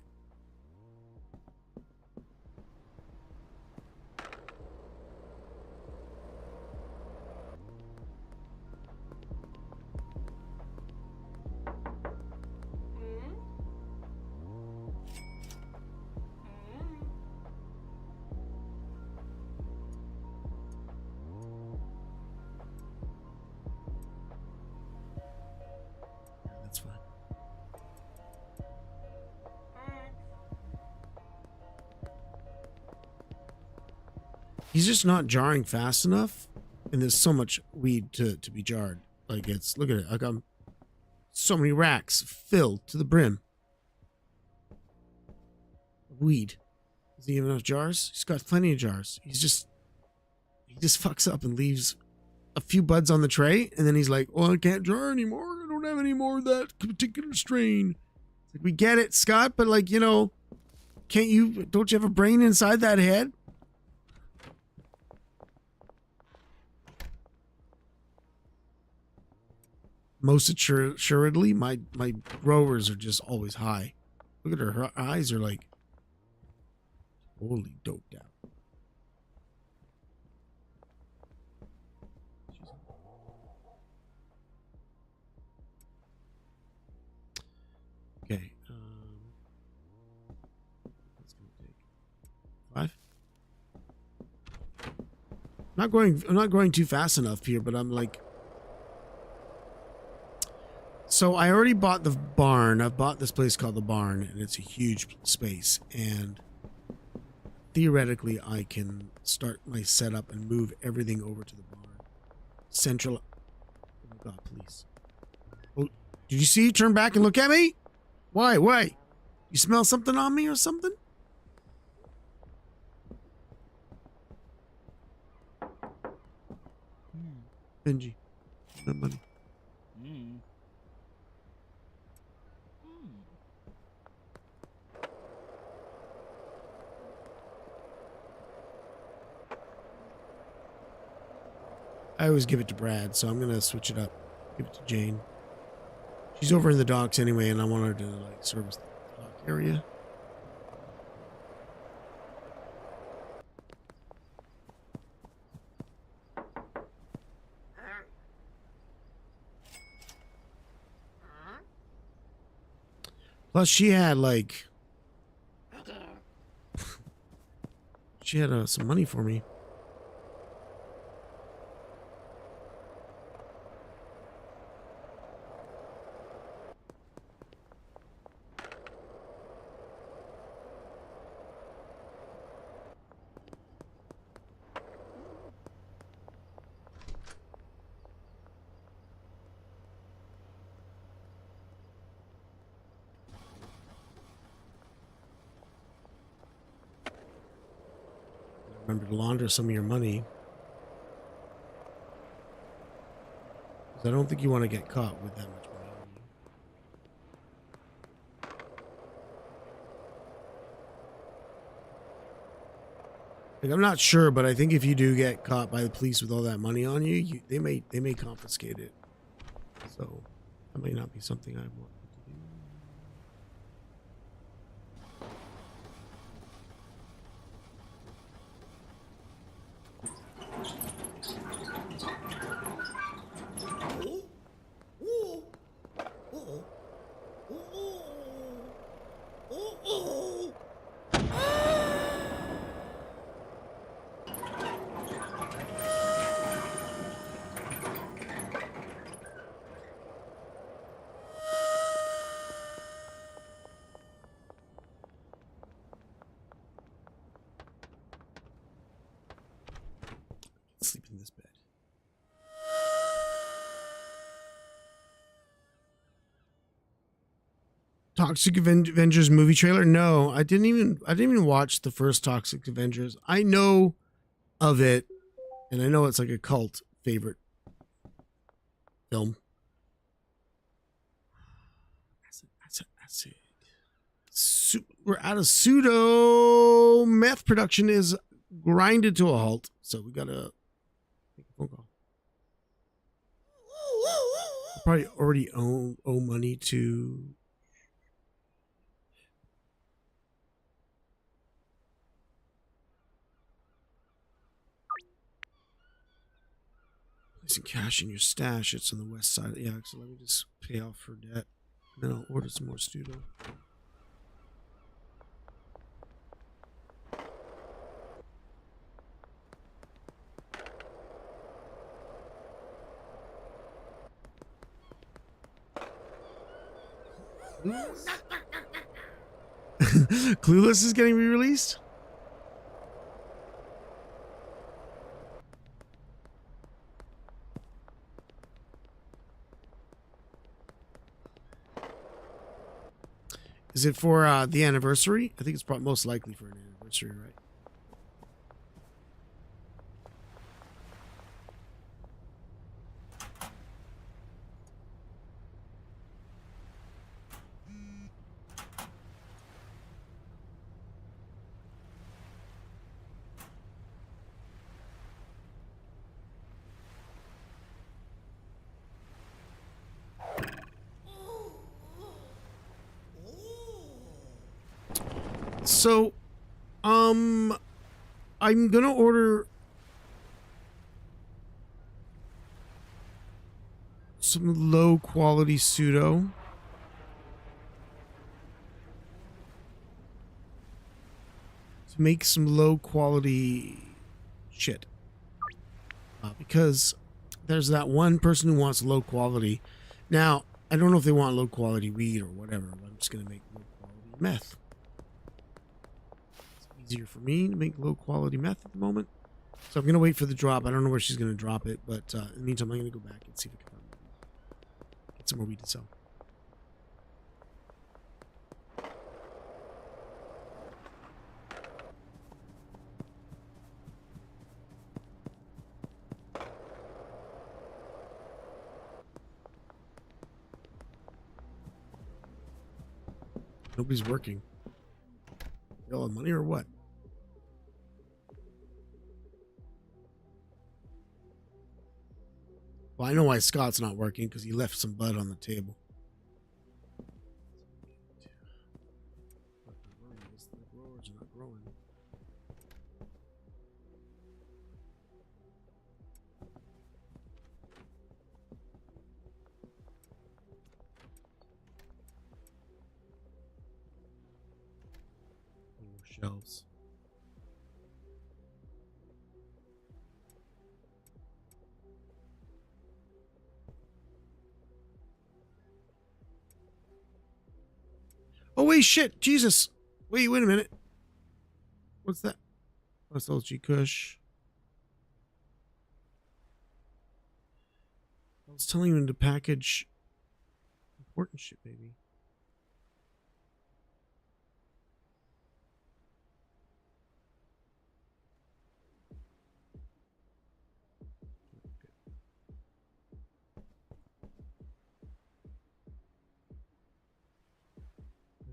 That's fine. He's just not jarring fast enough, and there's so much weed to be jarred. Like, it's, look at it. I got so many racks filled to the brim. Weed. Does he have enough jars? He's got plenty of jars. He just fucks up and leaves a few buds on the tray, and then he's like, "Oh, I can't jar anymore. I don't have any more of that particular strain." It's like, we get it, Scott, but like, you know, don't you have a brain inside that head? Most assuredly, my growers are just always high. Look at her. Her eyes are like totally doped out. Okay. That's gonna take 5. I'm not going too fast enough here, but I'm like. So I already bought the barn. I've bought this place called the Barn, and it's a huge space. And theoretically, I can start my setup and move everything over to the barn. Central. Oh my God, please. Oh, did you see? Turn back and look at me. Why? Why? You smell something on me or something? Benji, no money. I always give it to Brad, so I'm gonna switch it up. Give it to Jane. She's over in the docks anyway, and I want her to like service the dock area. Plus, she had like she had some money for me. remember to launder some of your money. 'Cause I don't think you want to get caught with that much money on you. Like, I'm not sure, but I think if you do get caught by the police with all that money on you, they may confiscate it. So that may not be something I want to do. Sleep in this bed. Toxic Avengers movie trailer? No, I didn't even watch the first Toxic Avengers. I know of it, and I know it's like a cult favorite film. That's it. We're out of pseudo. Meth production is grinded to a halt, so we gotta make a phone call. I probably already owe money to. Placing cash in your stash. It's on the west side. Yeah, so let me just pay off her debt. And then I'll order some more pseudo. Clueless is getting re-released? Is it for the anniversary? I think it's probably most likely for an anniversary, right? So, I'm gonna order some low quality pseudo. To make some low quality shit. Because there's that one person who wants low quality. Now, I don't know if they want low quality weed or whatever, but I'm just gonna make low quality meth. Easier for me to make low quality meth at the moment, so I'm gonna wait for the drop. I don't know where she's gonna drop it, but in the meantime I'm gonna go back and see if I can get some more weed to sell. Nobody's working. You all have money or what? Well, I know why Scott's not working, because he left some bud on the table. The growers are not growing. More shelves. Oh, wait, shit. Jesus. Wait a minute. What's that? SLG Kush. I was telling him to package important shit, baby.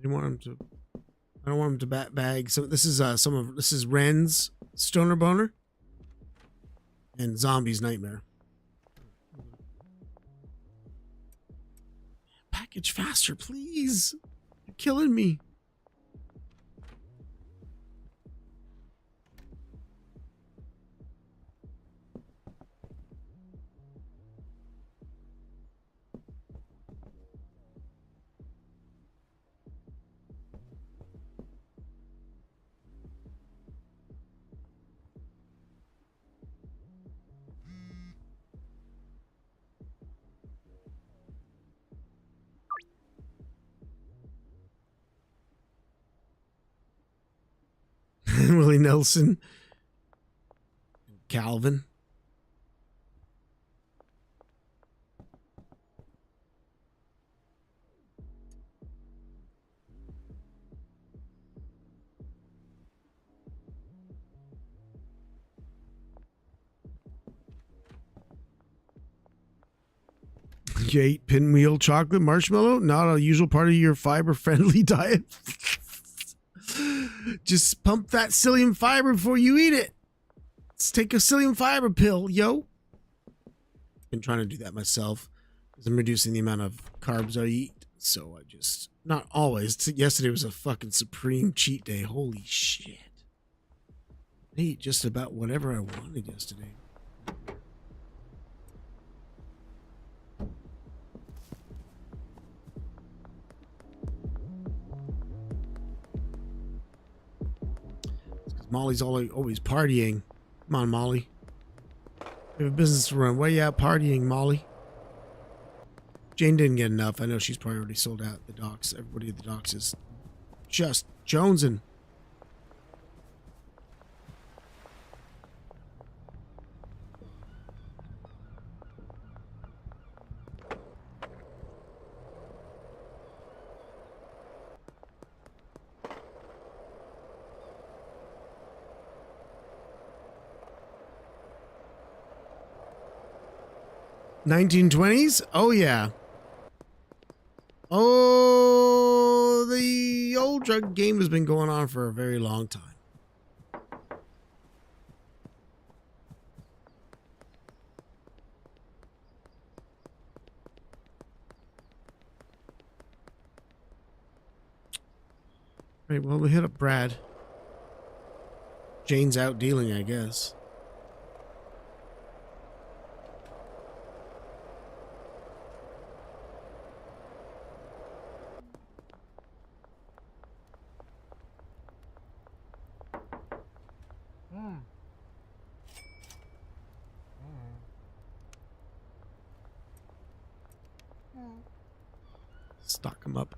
didn't want him to. I don't want him to bag. So this is this is Ren's Stoner Boner and Zombie's Nightmare. Package faster, please. You're killing me. Willie Nelson. Calvin. You ate pinwheel chocolate marshmallow? Not a usual part of your fiber-friendly diet. Just pump that psyllium fiber before you eat it. Let's take a psyllium fiber pill, yo. Been trying to do that myself because I'm reducing the amount of carbs I eat. So I just, not always. Yesterday was a fucking supreme cheat day. Holy shit. I ate just about whatever I wanted yesterday. Molly's always partying. Come on, Molly. We have a business to run. Why you out partying, Molly? Jane didn't get enough. I know she's probably already sold out the docks. Everybody at the docks is just jonesing. $1920s? Oh, yeah. Oh, the old drug game has been going on for a very long time. Right, well, we hit up Brad. Jane's out dealing, I guess. Stock him up.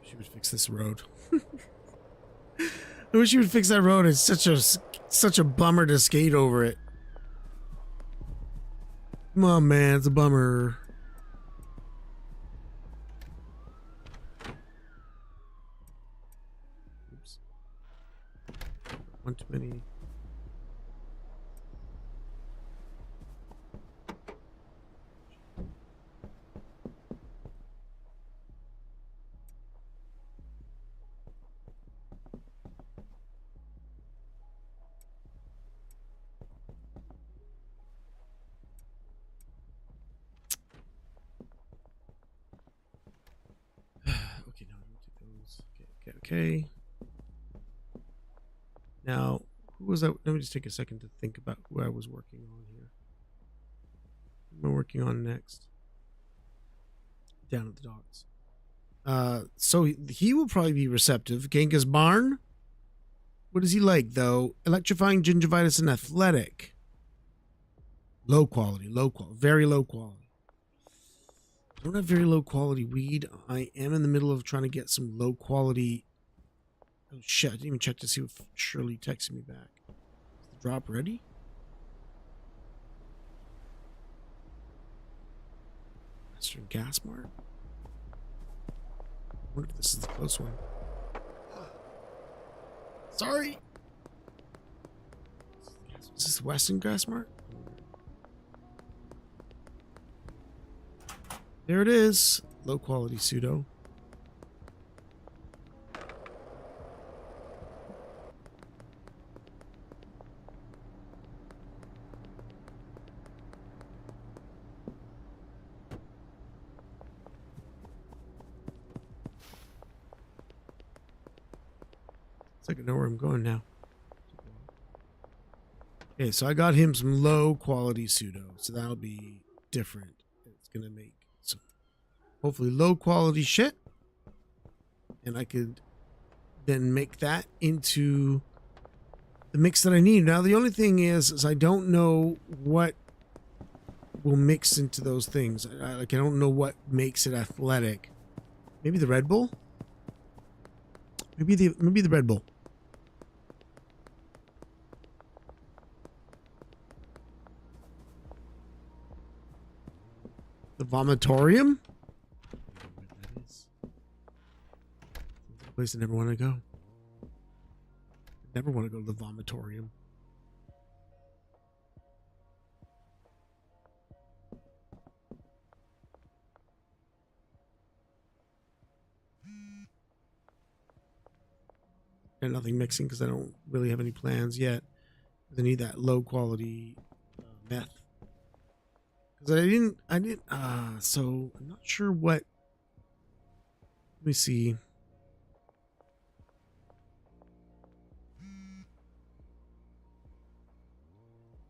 She would fix this road. I wish she would fix that road. It's such a bummer to skate over it. Come on, man, it's a bummer. Oops. One too many. Okay, no, don't take those. Okay. Now, who was that? Let me just take a second to think about who I was working on here. What am I working on next? Down at the docks. So he will probably be receptive. Genghis Barn. What is he like, though? Electrifying, gingivitis, and athletic. Low quality, very low quality. I don't have very low quality weed. I am in the middle of trying to get some low quality. Oh shit, I didn't even check to see if Shirley texted me back. Is the drop ready? Western Gas Mart. wonder if this is the close one. Sorry. Is this Western Gas Mart? There it is. Low quality pseudo. It's like I know where I'm going now. Okay, so I got him some low quality pseudo, so that'll be different. It's gonna make some hopefully low quality shit, and I could then make that into the mix that I need. Now the only thing is I don't know what will mix into those things. I don't know what makes it athletic. Maybe the Red Bull. Maybe the Red Bull. The Vomitorium? I don't know what that is. It's a place I never want to go. I never want to go to the Vomitorium. And nothing mixing because I don't really have any plans yet. I need that low quality meth. Because I didn't, so I'm not sure what, let me see.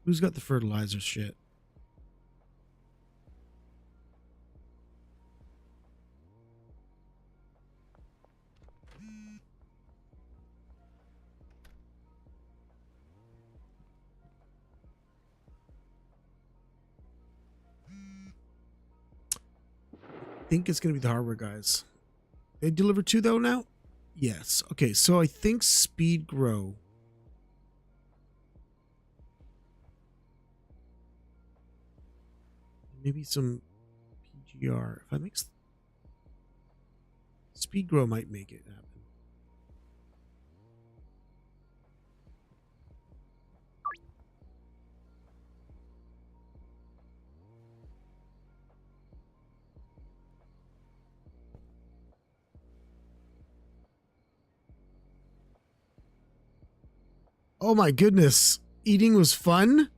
Who's got the fertilizer shit? I think it's going to be the hardware guys. They deliver 2 though now? Yes. Okay, so I think Speed Grow. Maybe some PGR. If I mix Speed Grow might make it happen. Oh my goodness. Eating was fun?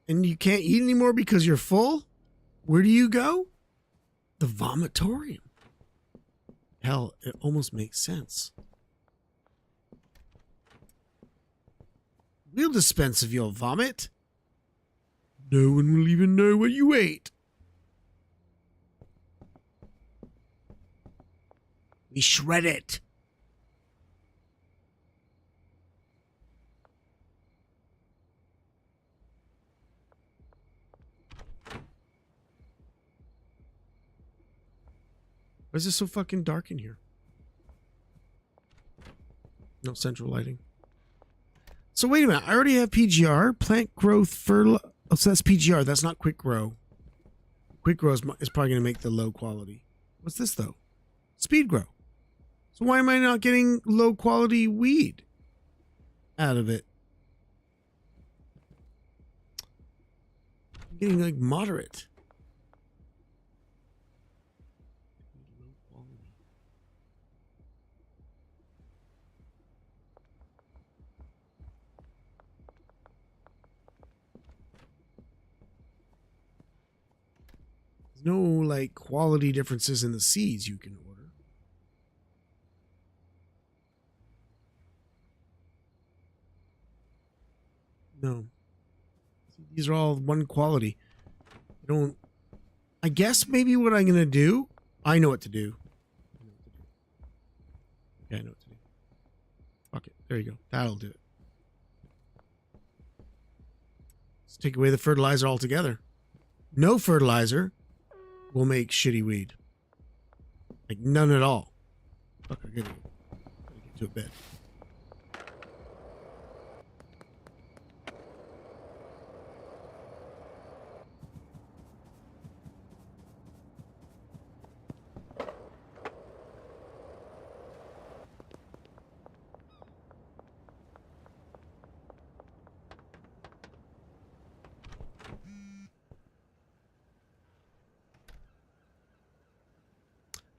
And you can't eat anymore because you're full? Where do you go? The Vomitorium. Hell, it almost makes sense. We'll dispense of your vomit. No one will even know what you ate. We shred it. Why is it so fucking dark in here? No central lighting. So wait a minute. I already have PGR. Plant growth fertilizer. Oh, so that's PGR. That's not quick grow. Quick grow is probably going to make the low quality. What's this though? Speed grow. So why am I not getting low quality weed out of it? I'm getting like moderate. No like quality differences in the seeds you can order. No. These are all one quality. I guess maybe what I'm gonna do, I know what to do. Yeah, I know what to do. Fuck it. There you go. That'll do it. Let's take away the fertilizer altogether. No fertilizer will make shitty weed. Like none at all. Fuck, I gotta get to a bed.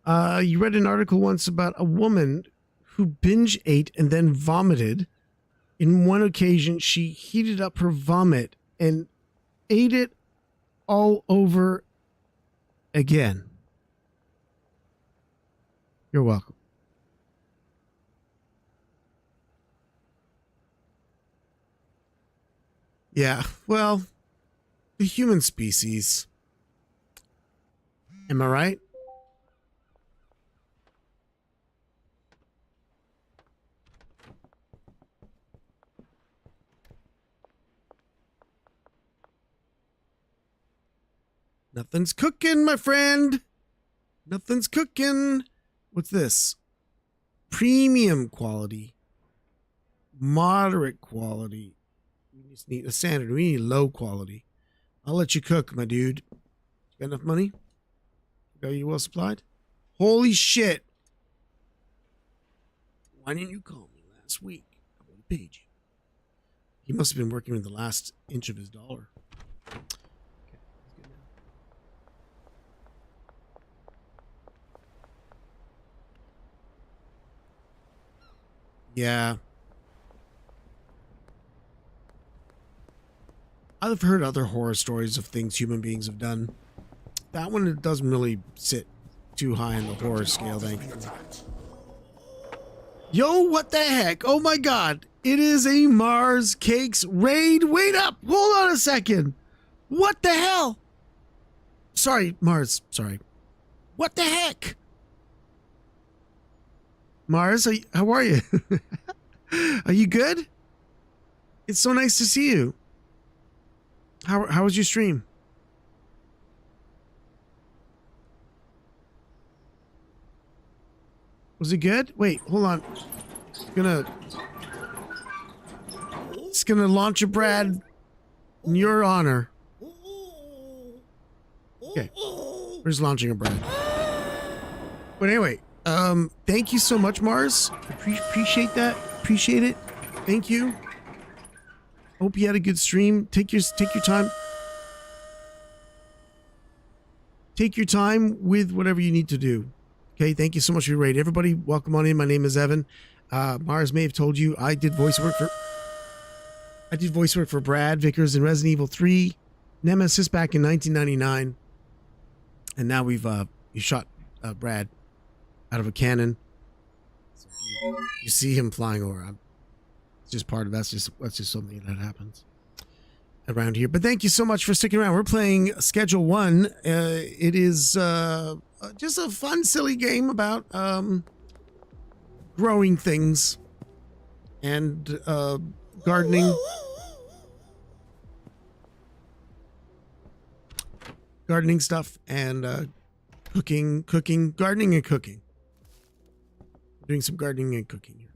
You read an article once about a woman who binge ate and then vomited. In one occasion, she heated up her vomit and ate it all over again. You're welcome. Yeah, well, the human species. Am I right? Nothing's cooking, my friend. Nothing's cooking. What's this? Premium quality. Moderate quality. We just need a standard. We need low quality. I'll let you cook, my dude. Got enough money? Are you well supplied? Holy shit. Why didn't you call me last week? I would have paid you. He must have been working with the last inch of his dollar. Yeah. I've heard other horror stories of things human beings have done. That one doesn't really sit too high on the horror scale, thankfully. Yo, what the heck? Oh my god. It is a Mars Cakes raid. Wait up. Hold on a second. What the hell? Sorry, Mars. Sorry. What the heck? Mars, how are you? Are you good? It's so nice to see you. How was your stream? Was it good? Wait, hold on. It's gonna launch a Brad in your honor. Okay. We're just launching a Brad. But anyway, thank you so much, Mars. Appreciate that. Appreciate it. Thank you. Hope you had a good stream. Take your time. Take your time with whatever you need to do. Okay, thank you so much for your raid. Everybody, welcome on in. My name is Evan. Mars may have told you I did voice work for Brad Vickers in Resident Evil 3, Nemesis back in 1999, and now we've shot Brad out of a cannon. So you see him flying over. It's just part of that's just something that happens around here. But thank you so much for sticking around. We're playing Schedule 1. It is just a fun, silly game about growing things and gardening. Gardening stuff and cooking, gardening and cooking. Doing some gardening and cooking here.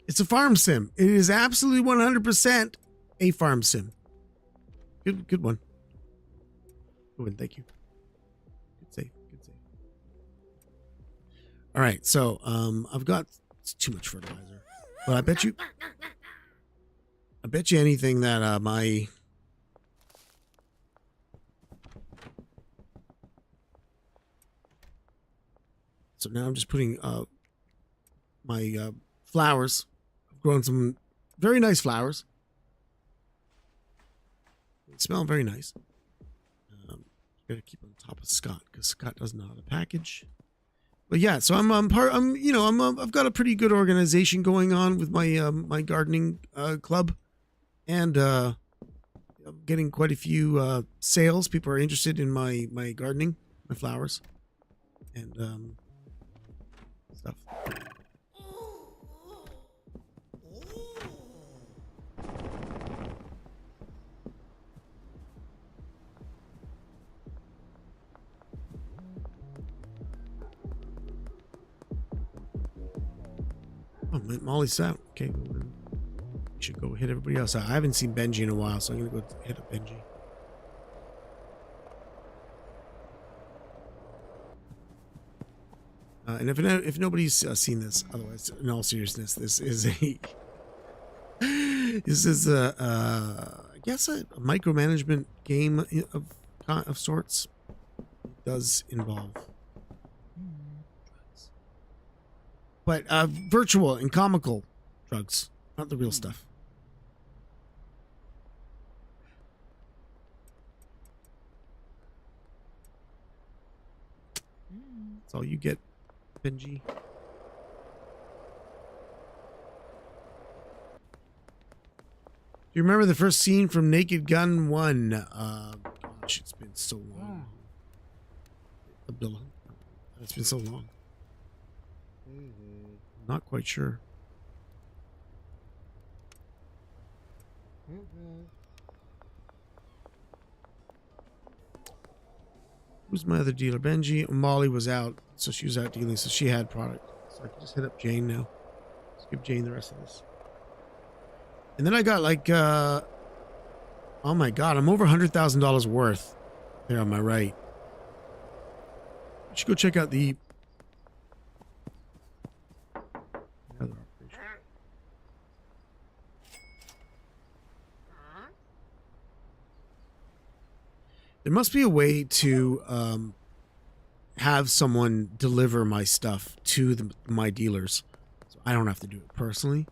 It's a farm sim. It is absolutely 100% a farm sim. Good one. Good one, thank you. Good save. All right, so I've got too much fertilizer. But I bet you anything that my so now I'm just putting my flowers. I've grown some very nice flowers. They smell very nice. Gotta keep on top of Scott because Scott doesn't know how to package. But yeah, so I've got a pretty good organization going on with my my gardening club, and I'm getting quite a few sales. People are interested in my gardening, my flowers, and stuff. Oh, Molly's out. Okay, we should go hit everybody else out. I haven't seen Benji in a while, so I'm gonna go hit up Benji. And if nobody's seen this, otherwise, in all seriousness, this is a I guess a micromanagement game of sorts. It does involve drugs. But virtual and comical drugs, not the real stuff. That's all you get, Benji. Do you remember the first scene from Naked Gun 1? Gosh, it's been so long. Abdullah. It's been so long. Not quite sure. Who's my other dealer? Benji. Molly was out, so she was out dealing, so she had product. So I can just hit up Jane now. Let's give Jane the rest of this. And then I got like, oh my God, I'm over $100,000 worth there on my right. I should go check out the other operation. There must be a way to have someone deliver my stuff to my dealers, so I don't have to do it personally.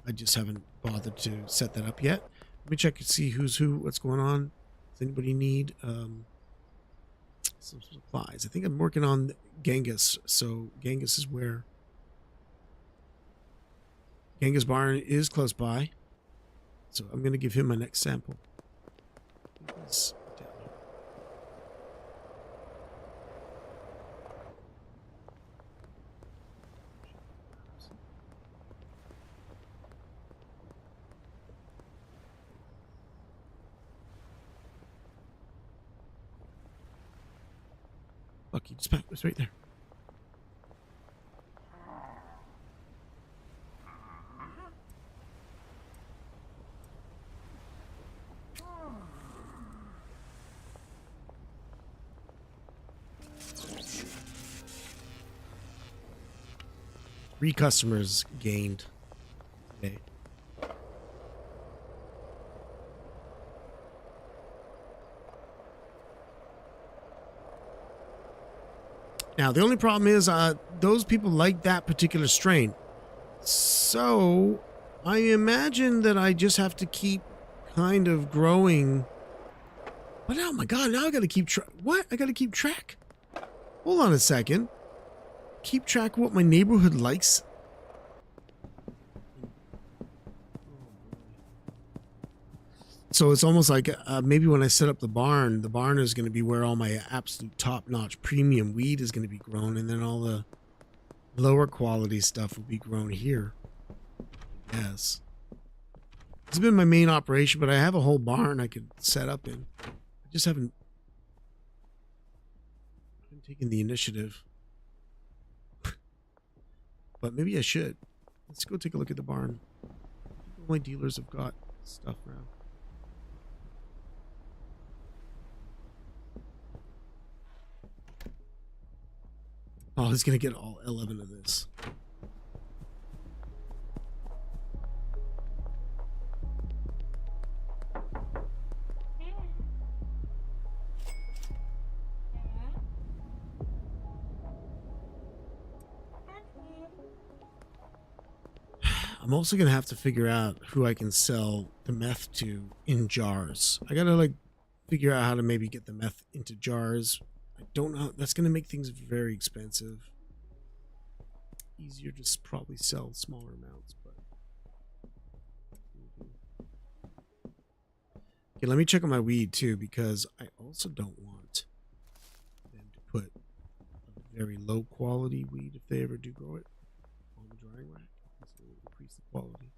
I just haven't bothered to set that up yet. Let me check and see who's who, what's going on. Does anybody need some supplies? I think I'm working on Genghis, so Genghis is where Genghis Barn is close by, so I'm going to give him my next sample. He's down here. Lucky, just back. It's right there. Three customers gained today. Now, the only problem is those people like that particular strain. So, I imagine that I just have to keep kind of growing. But oh my God, now I got to keep track. What? I got to keep track? Hold on a second. Keep track of what my neighborhood likes. So it's almost like maybe when I set up the barn is going to be where all my absolute top-notch premium weed is going to be grown, and then all the lower quality stuff will be grown here. Yes. It's been my main operation, but I have a whole barn I could set up in. I just haven't taken the initiative. But maybe I should. Let's go take a look at the barn. All my dealers have got stuff around. Oh, he's gonna get all 11 of this. I'm also gonna have to figure out who I can sell the meth to in jars. I gotta like figure out how to maybe get the meth into jars. I don't know. That's gonna make things very expensive. Easier to probably sell smaller amounts, but okay. Let me check on my weed too, because I also don't want them to put a very low quality weed if they ever do grow it on the drying rack. So increase the quality.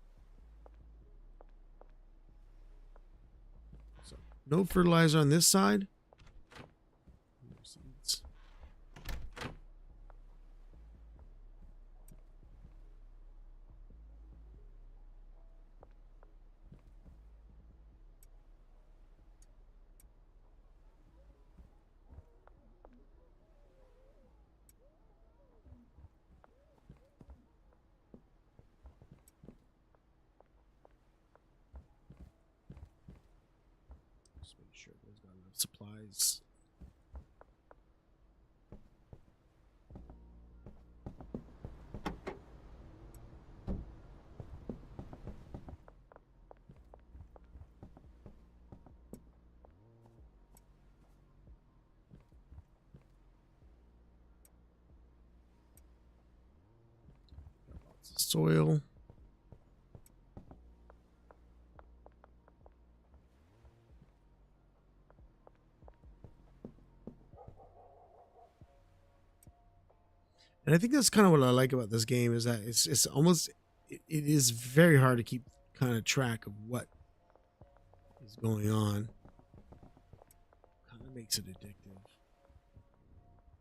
So no fertilizer on this side. No seeds. Just make sure there's got enough supplies. Got lots of soil. And I think that's kind of what I like about this game is that it's almost it is very hard to keep kind of track of what is going on. Kind of makes it addictive.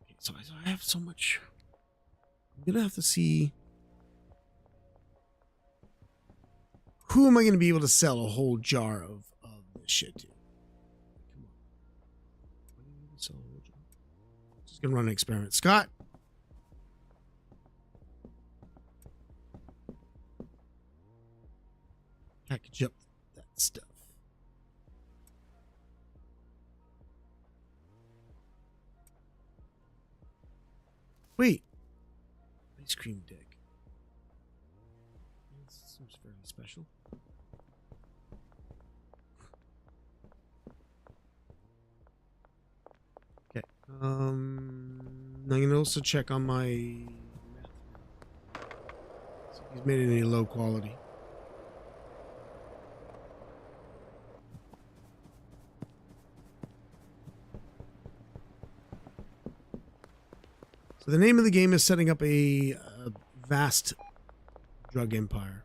Okay, so I have so much. I'm gonna have to see who am I gonna be able to sell a whole jar of this shit to. Come on, why do you need to sell a whole jar? Just gonna run an experiment, Scott. Package up that stuff. Wait. Ice cream dick. This seems fairly special. Okay. I'm gonna also check on my meth. See if he's made it any low quality. So the name of the game is setting up a vast drug empire.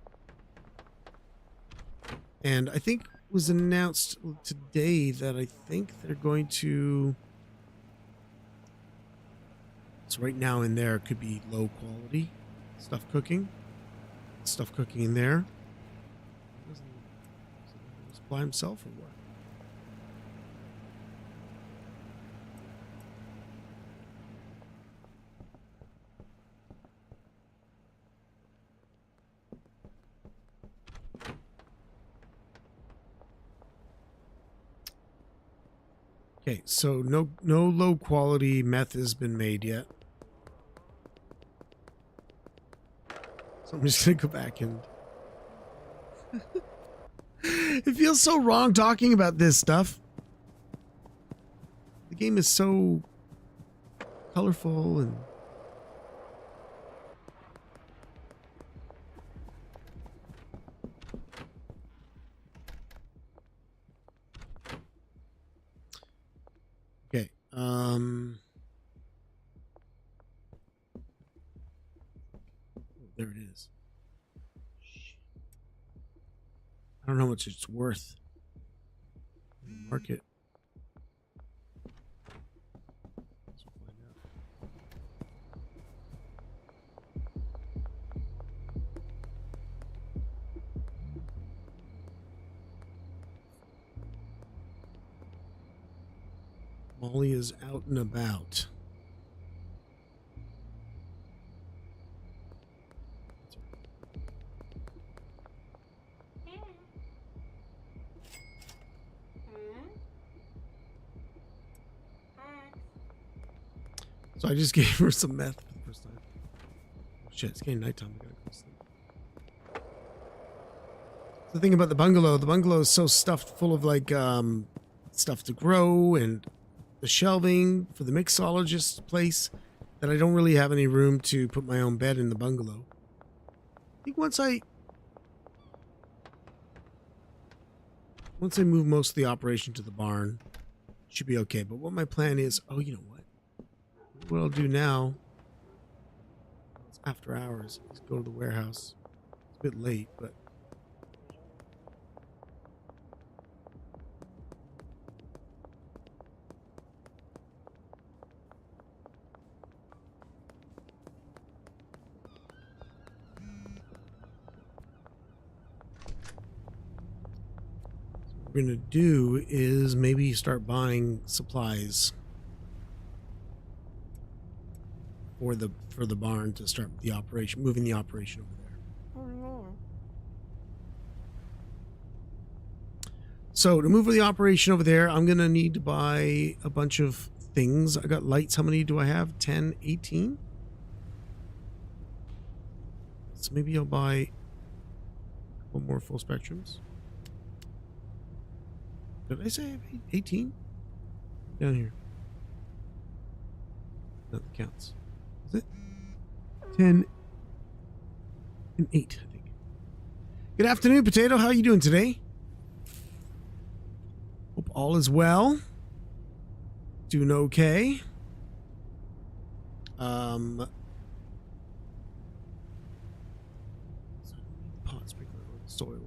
And I think it was announced today that I think they're going to... So right now in there could be low quality stuff cooking. Stuff cooking in there. Does he supply himself or what? Okay, so no low quality meth has been made yet. So I'm just gonna go back and it feels so wrong talking about this stuff. The game is so colorful and okay. Oh, there it is. I don't know how much it's worth. Market. Let's find out. Molly is out and about. So I just gave her some meth for the first time. Shit, it's getting nighttime. I gotta go to sleep. The thing about the bungalow is so stuffed full of like stuff to grow and the shelving for the mixologist place that I don't really have any room to put my own bed in the bungalow. I think once I move most of the operation to the barn, it should be okay. But what my plan is, oh, you know what? What I'll do now, it's after hours, is go to the warehouse. It's a bit late, but what we're gonna do is maybe start buying supplies for the barn to start the operation, moving the operation over there. So to move the operation over there, I'm gonna need to buy a bunch of things. I got lights. How many do I have? 10, 18? So maybe I'll buy one more full spectrums. Did I say 18? Down here. That counts. Is it? 10 and 8, I think. Good afternoon, Potato. How are you doing today? Hope all is well. Doing okay. Pot sprinkler on soil.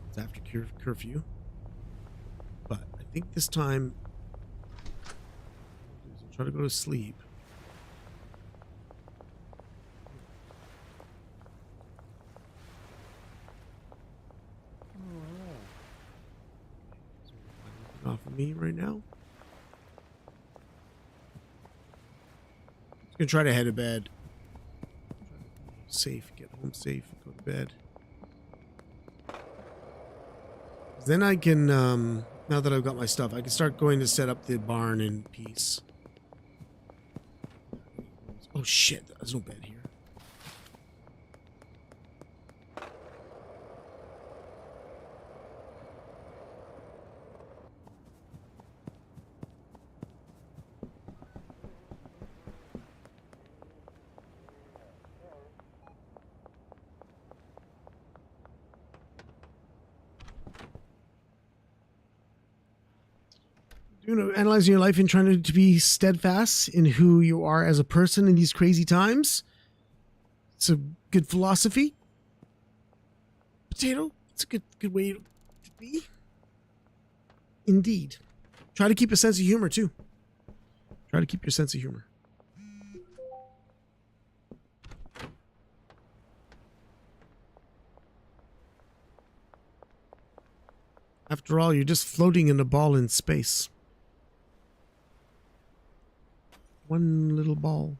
It's after curfew, but I think this time I'll try to go to sleep. Off of me right now. Just gonna try to head to bed. Safe, get home safe, go to bed. Then I can, now that I've got my stuff, I can start going to set up the barn in peace. Oh shit, there's no bed here. Analyzing your life and trying to be steadfast in who you are as a person in these crazy times. It's a good philosophy. Potato, it's a good way to be. Indeed. Try to keep a sense of humor too. Try to keep your sense of humor. After all, you're just floating in a ball in space. One little ball.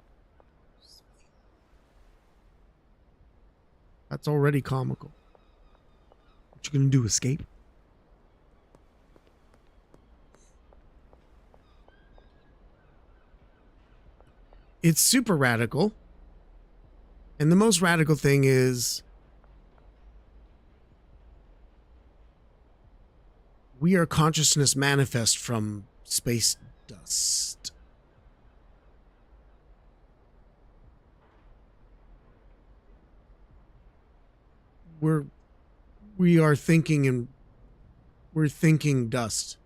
That's already comical. What you gonna do, escape? It's super radical. And the most radical thing is we are consciousness manifest from space dust. We are thinking, and we're thinking dust.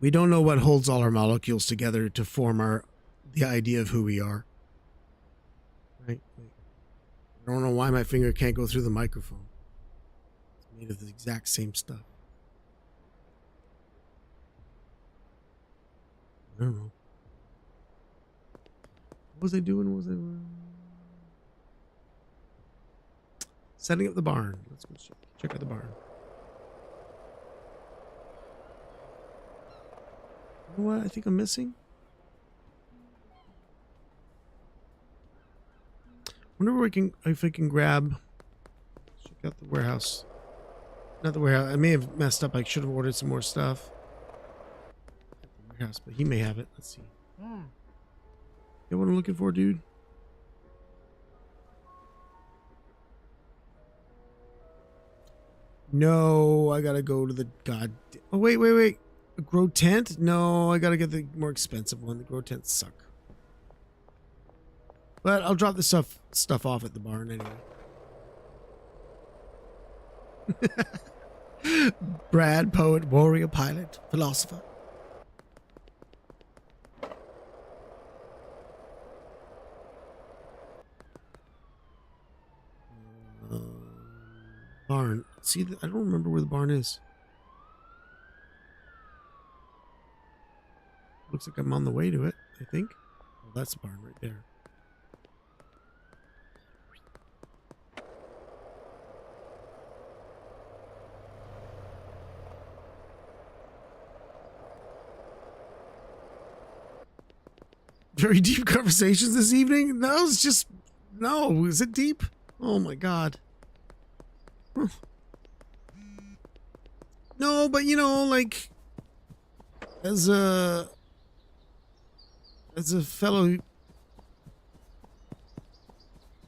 We don't know what holds all our molecules together to form the idea of who we are. Right? I don't know why my finger can't go through the microphone. It's made of the exact same stuff. I don't know. What was I doing? Setting up the barn. Let's go check out the barn. You know what I think I'm missing? Wonder if I can grab. Check out the warehouse. Not the warehouse. I may have messed up. I should have ordered some more stuff. Warehouse, but he may have it. Let's see. You know what I'm looking for, dude? No, I gotta go to the god. Oh wait. A grow tent? No, I gotta get the more expensive one. The grow tents suck. But I'll drop the stuff off at the barn anyway. Brad, poet, warrior, pilot, philosopher. barn. See, I don't remember where the barn is. Looks like I'm on the way to it, I think. Oh, that's the barn right there. Very deep conversations this evening? No, it's just... No, is it deep? Oh my god. Huh. No, but you know, like... As a fellow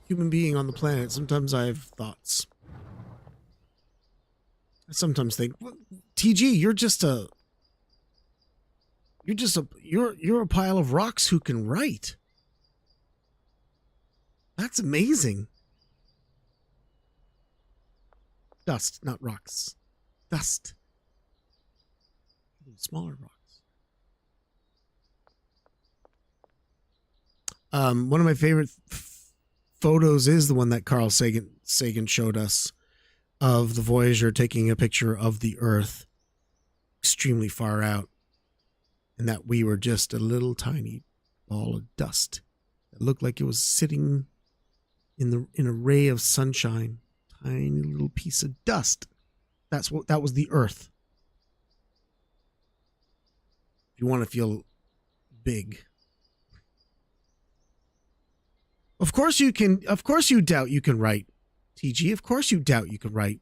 human being on the planet, sometimes I have thoughts. I sometimes think, well, TG, you're a pile of rocks who can write. That's amazing. Dust, not rocks. Dust. Smaller rocks. One of my favorite photos is the one that Carl Sagan showed us of the Voyager taking a picture of the Earth extremely far out, and that we were just a little tiny ball of dust that looked like it was sitting in a ray of sunshine. Tiny little piece of dust. That was the Earth. If you want to feel big. Of course you doubt you can write, TG. Of course you doubt you can write.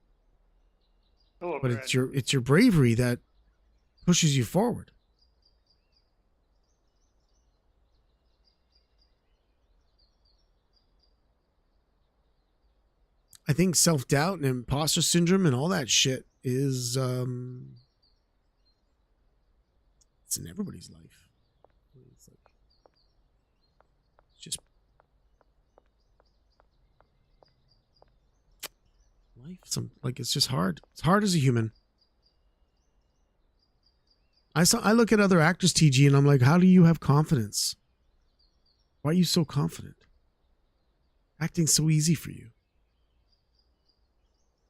Hello, But Brad. it's your bravery that pushes you forward. I think self-doubt and imposter syndrome and all that shit is it's in everybody's life. It's just life. It's just hard. It's hard as a human. I look at other actors, TG, and I'm like, how do you have confidence? Why are you so confident? Acting's so easy for you.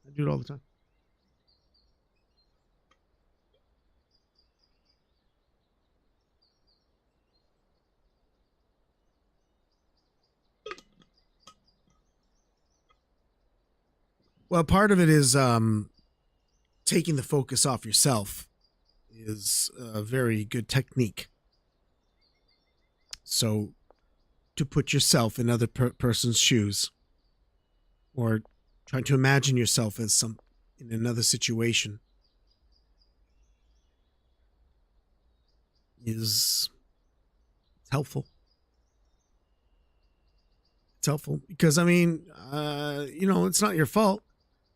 I do it all the time. Well, part of it is taking the focus off yourself is a very good technique. So to put yourself in other person's shoes, or trying to imagine yourself as in another situation, is helpful. It's helpful because, I mean, it's not your fault.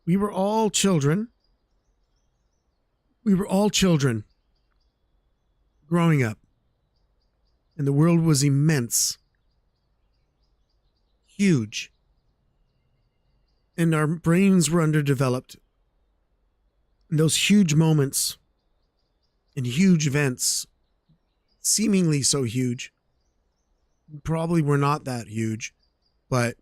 We were all children. We were all children growing up. And the world was immense. Huge. And our brains were underdeveloped. And those huge moments and huge events, seemingly so huge, probably were not that huge, but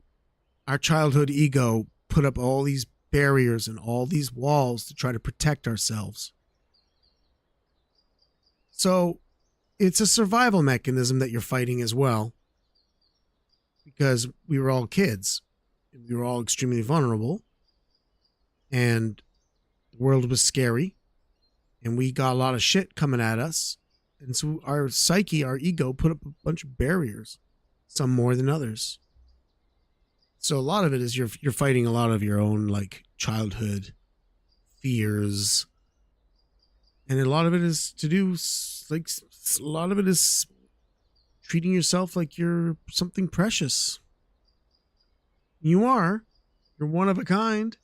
our childhood ego put up all these barriers and all these walls to try to protect ourselves. So it's a survival mechanism that you're fighting as well, because we were all kids. We were all extremely vulnerable, and the world was scary, and we got a lot of shit coming at us. And so our psyche, our ego, put up a bunch of barriers, some more than others. So a lot of it is you're fighting a lot of your own, like, childhood fears, and a lot of it is to do, like, a lot of it is treating yourself like you're something precious. You are. You're one of a kind.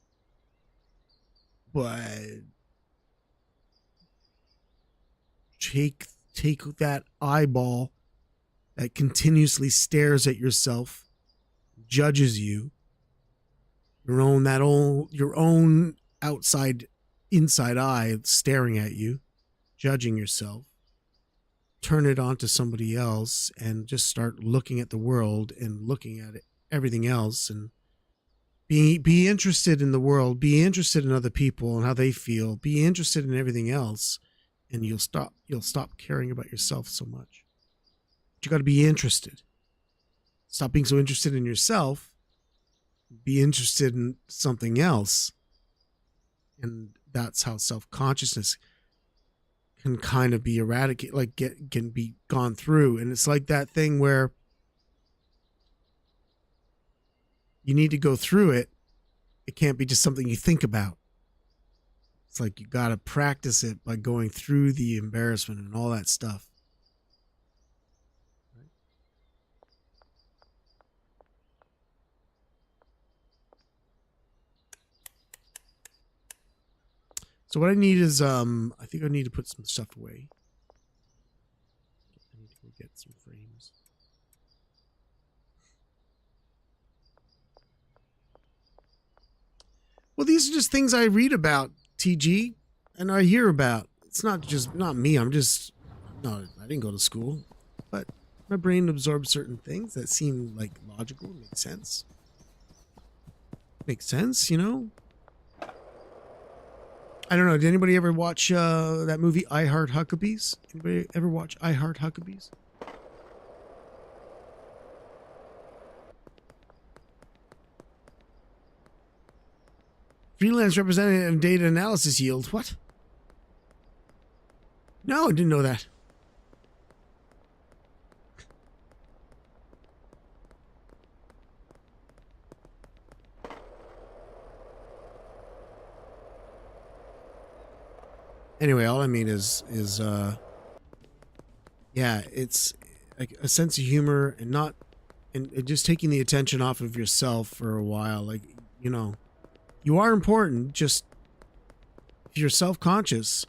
But take that eyeball that continuously stares at yourself, judges you, your own inside eye staring at you, judging yourself. Turn it on to somebody else and just start looking at the world and looking at it, everything else, and Be interested in the world. Be interested in other people and how they feel. Be interested in everything else, and you'll stop caring about yourself so much. But you got to be interested. Stop being so interested in yourself. Be interested in something else, and that's how self-consciousness can kind of be eradicated, like can be gone through. And it's like that thing where you need to go through it. It can't be just something you think about. It's like you got to practice it by going through the embarrassment and all that stuff. So what I need is, I think I need to put some stuff away. I need to go get some frames. Well, these are just things I read about, TG, and I hear about. It's not me. I didn't go to school, but my brain absorbs certain things that seem like logical, make sense. Makes sense, you know? I don't know. Did anybody ever watch that movie I Heart Huckabees? Anybody ever watch I Heart Huckabees? Freelance representative data analysis yield. What? No, I didn't know that. Anyway, all I mean is yeah, it's like a sense of humor and not, and just taking the attention off of yourself for a while. Like, you know, you are important, just if you're self-conscious.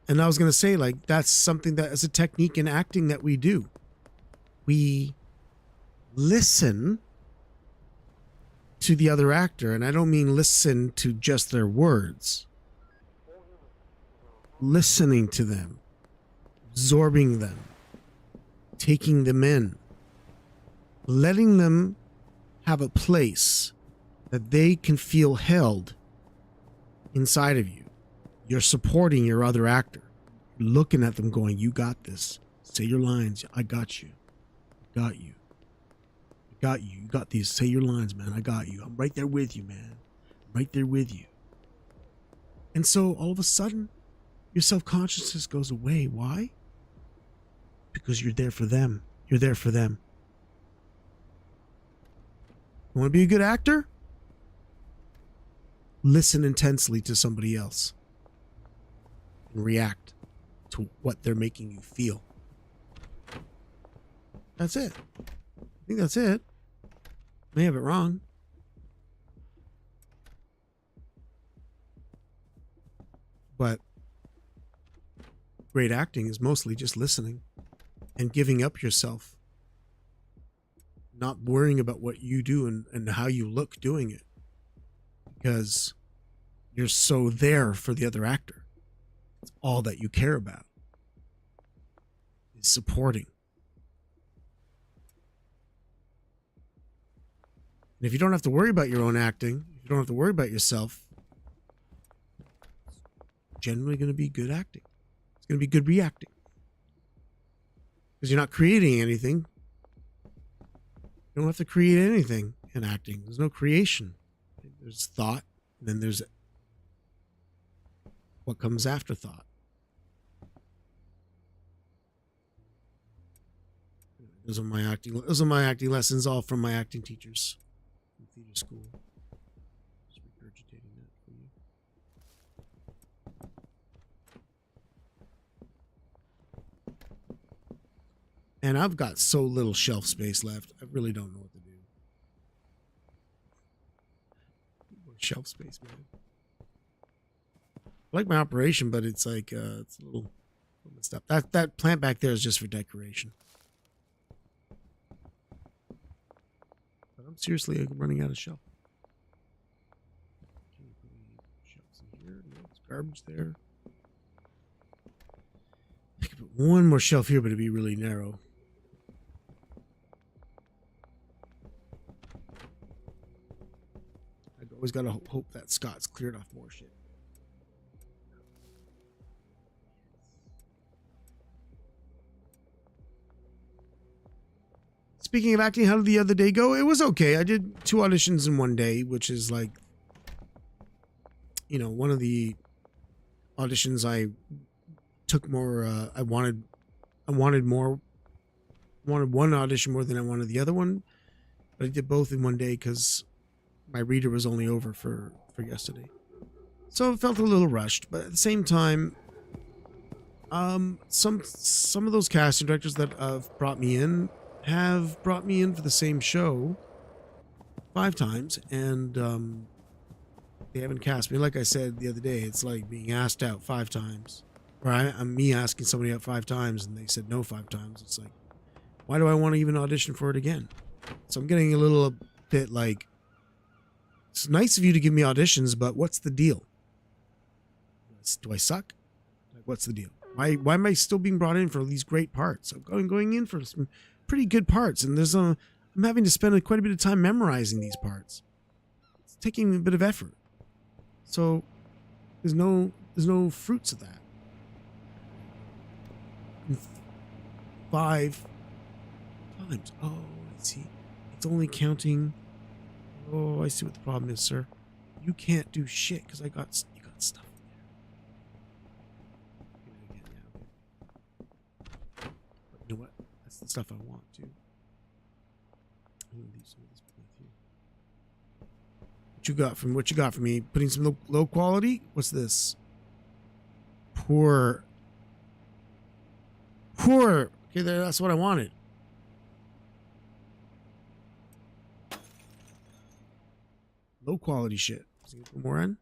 And I was going to say, like, that's something that is a technique in acting that we do. We listen to the other actor, and I don't mean listen to just their words. Listening to them, absorbing them, taking them in, letting them have a place that they can feel held inside of you. You're supporting your other actor. You're looking at them going, you got this. Say your lines. I got you. I got you. I got you. You got these. Say your lines, man. I got you. I'm right there with you, man. I'm right there with you. And so all of a sudden, your self-consciousness goes away. Why? Because you're there for them. You're there for them. You want to be a good actor? Listen intensely to somebody else and react to what they're making you feel. That's it. I think that's it. May have it wrong. But great acting is mostly just listening and giving up yourself, not worrying about what you do and how you look doing it, because you're so there for the other actor. It's all that you care about is supporting. And if you don't have to worry about your own acting, if you don't have to worry about yourself, it's generally going to be good acting. It's going to be good reacting. Because you're not creating anything. You don't have to create anything in acting. There's no creation. There's thought, and then there's what comes after thought. Those are my acting lessons, all from my acting teachers from theater school. Just regurgitating that for you. And I've got so little shelf space left. I really don't know what to do. More shelf space, man. I like my operation, but it's like it's a little messed up. That plant back there is just for decoration. But I'm seriously running out of shelf. Can you put any shelves in here? No, it's garbage there. I could put one more shelf here, but it'd be really narrow. I go Always gotta hope that Scott's cleared off more shit. Speaking of acting, how did the other day go? It was okay. I did 2 auditions in one day, which is like, you know, one of the auditions I took more. I wanted more. I wanted one audition more than I wanted the other one, but I did both in one day because my reader was only over for yesterday, so it felt a little rushed. But at the same time, some of those casting directors that have brought me in have brought me in for the same show 5 times, and they haven't cast me. Like I said the other day, it's like being asked out 5 times. Or I'm me asking somebody out 5 times, and they said no 5 times. It's like, why do I want to even audition for it again? So I'm getting a little bit like, it's nice of you to give me auditions, but what's the deal? Do I suck? Like, what's the deal? Why am I still being brought in for these great parts? I'm going in for some pretty good parts, and I'm having to spend quite a bit of time memorizing these parts. It's taking a bit of effort. So there's no fruits of that. 5 times. Oh, I see. It's only counting. Oh, I see what the problem is, sir. You can't do shit because you got stuff in there. But you know what? That's the stuff I want too. I'm gonna leave some of this with you. What you got for me? Putting some low quality? What's this? Poor. Okay, that's what I wanted. Low quality shit. Let's get one more in.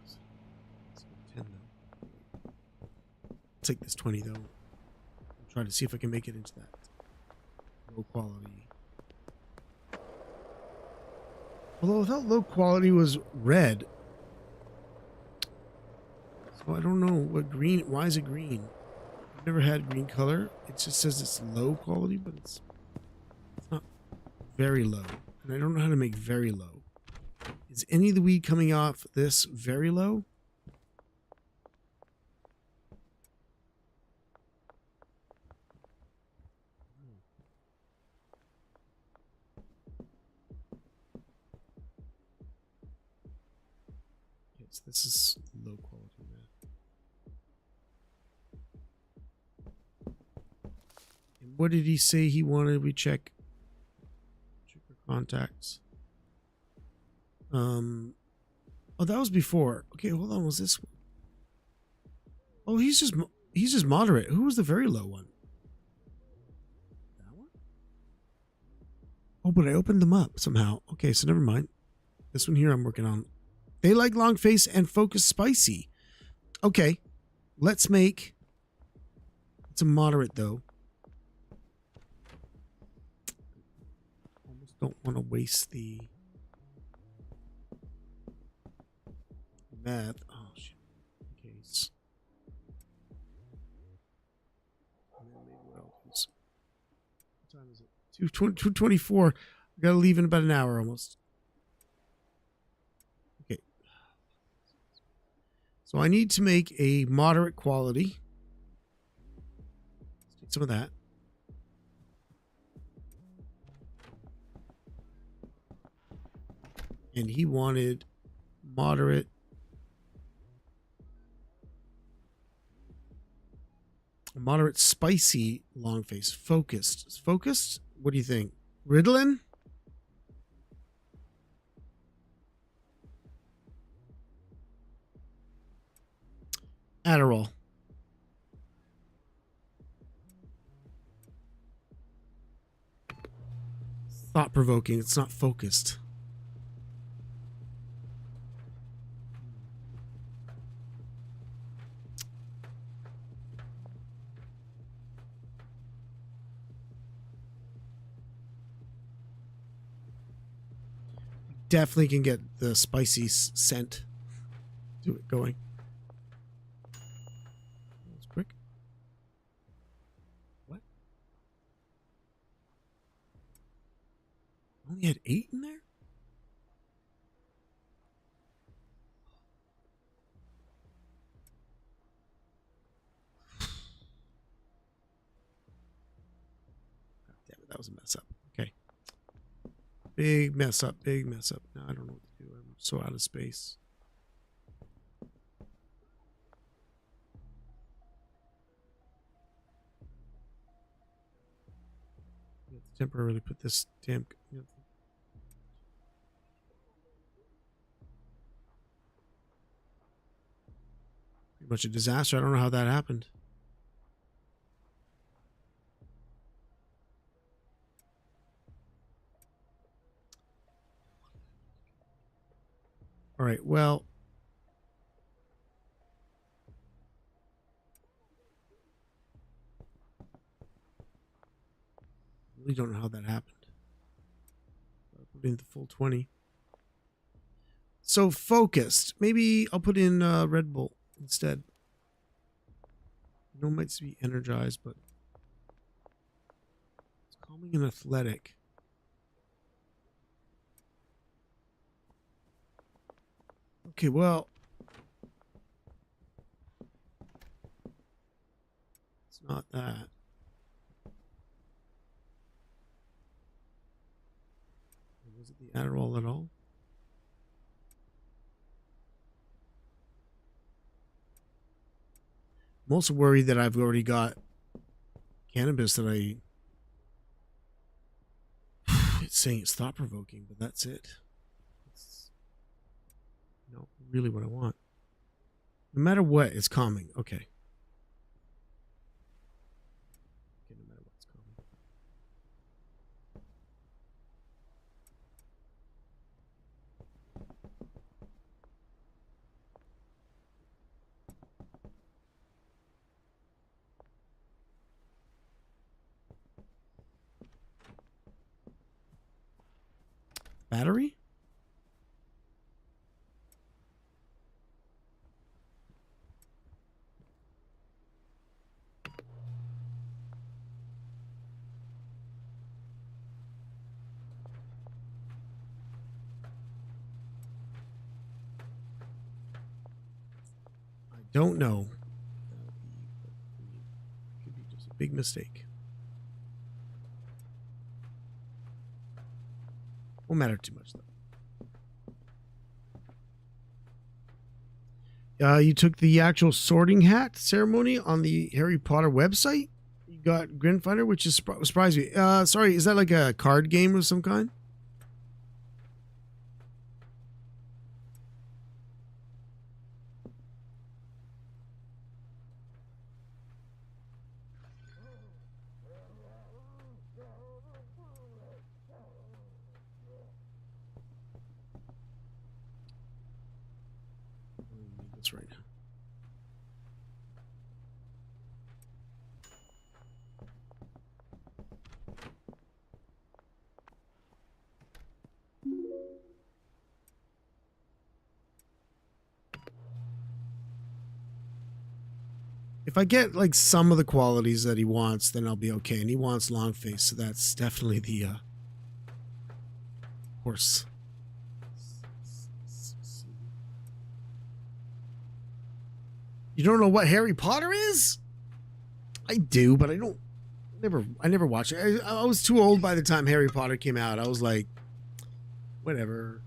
Let's go 10 though. Take this 20 though. I'm trying to see if I can make it into that low quality. Although that low quality was red. So I don't know what green. Why is it green? I've never had green color. It just says it's low quality, but it's not very low. And I don't know how to make very low. Is any of the weed coming off this very low? Yes, this is low quality red. And what did he say he wanted? We check our contacts. Oh, that was before. Okay, hold on. Was this one? Oh, he's just moderate. Who was the very low one? That one? Oh, but I opened them up somehow. Okay, so never mind. This one here I'm working on. They like long face and focus spicy. Okay, let's make. It's a moderate though. Almost don't want to waste the math. Oh shit. Case. And then maybe what else? What time is it? 2:24. I gotta leave in about an hour almost. Okay. So I need to make a moderate quality. Let's take some of that. And he wanted moderate. Moderate spicy long face. Focused. Focused? What do you think? Ritalin? Adderall. Thought provoking. It's not focused. Definitely can get the spicy scent. do it going. That was quick. What? Only had 8 in there? God damn it, that was a mess up. Okay. Big mess up, big mess up. Now I don't know what to do. I'm so out of space. You have to temporarily put this damn. Pretty much a disaster. I don't know how that happened. All right, well. I really don't know how that happened. I put in the full 20. So focused. Maybe I'll put in Red Bull instead. I know it might be energized, but it's calming and athletic. Okay, well, it's not that. Was it the Adderall at all? I'm also worried that I've already got cannabis that it's saying it's thought-provoking, but that's it. It's not really what I want. No matter what, it's calming. Okay. Okay, no matter what, it's calming. Battery? I don't know. Could be just a big mistake. Won't matter too much though. You took the actual sorting hat ceremony on the Harry Potter website. You got Grinfinder, which is surprised me. Sorry, is that like a card game of some kind? That's right now. If I get like some of the qualities that he wants, then I'll be okay. And he wants long face, so that's definitely the horse. You don't know what Harry Potter is? I do, but I never watched it. I was too old by the time Harry Potter came out. I was like, whatever.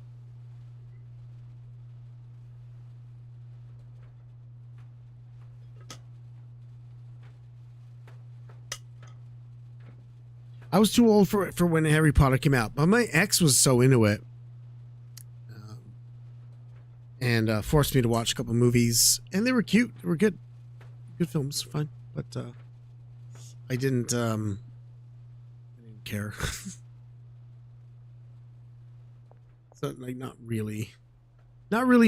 I was too old for when Harry Potter came out, but my ex was so into it, and forced me to watch a couple movies, and they were cute. They were good films, fine. But I didn't care. So like, not really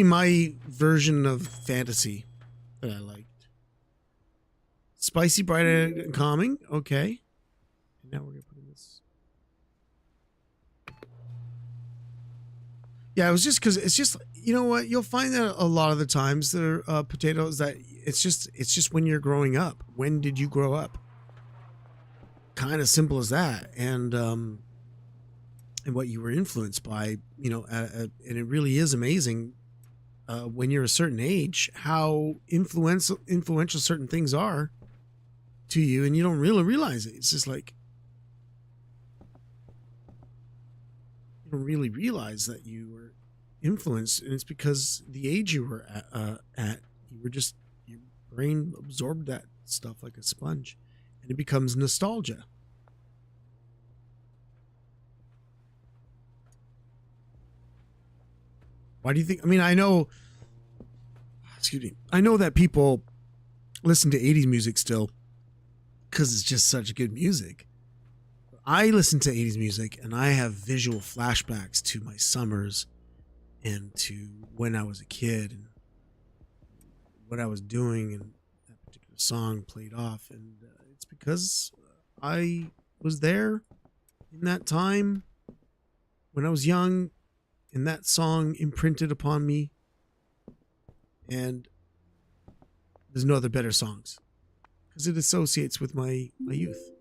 my version of fantasy that I liked. Spicy, bright, and calming. Okay. And now we're gonna put in this. Yeah, it was just because it's just you know what? You'll find that a lot of the times there are potatoes that it's just when you're growing up. When did you grow up? Kind of simple as that. And what you were influenced by, you know, and it really is amazing when you're a certain age how influential certain things are to you, and you don't really realize it. It's just like you don't really realize that you were influenced, and it's because the age you were at you were just, your brain absorbed that stuff like a sponge, and it becomes nostalgia. Why do you think? I mean, I know that people listen to 80s music still because it's just such good music. I listen to 80s music and I have visual flashbacks to my summers and to when I was a kid and what I was doing, and that particular song played off. And it's because I was there in that time when I was young, and that song imprinted upon me. And there's no other better songs because it associates with my youth.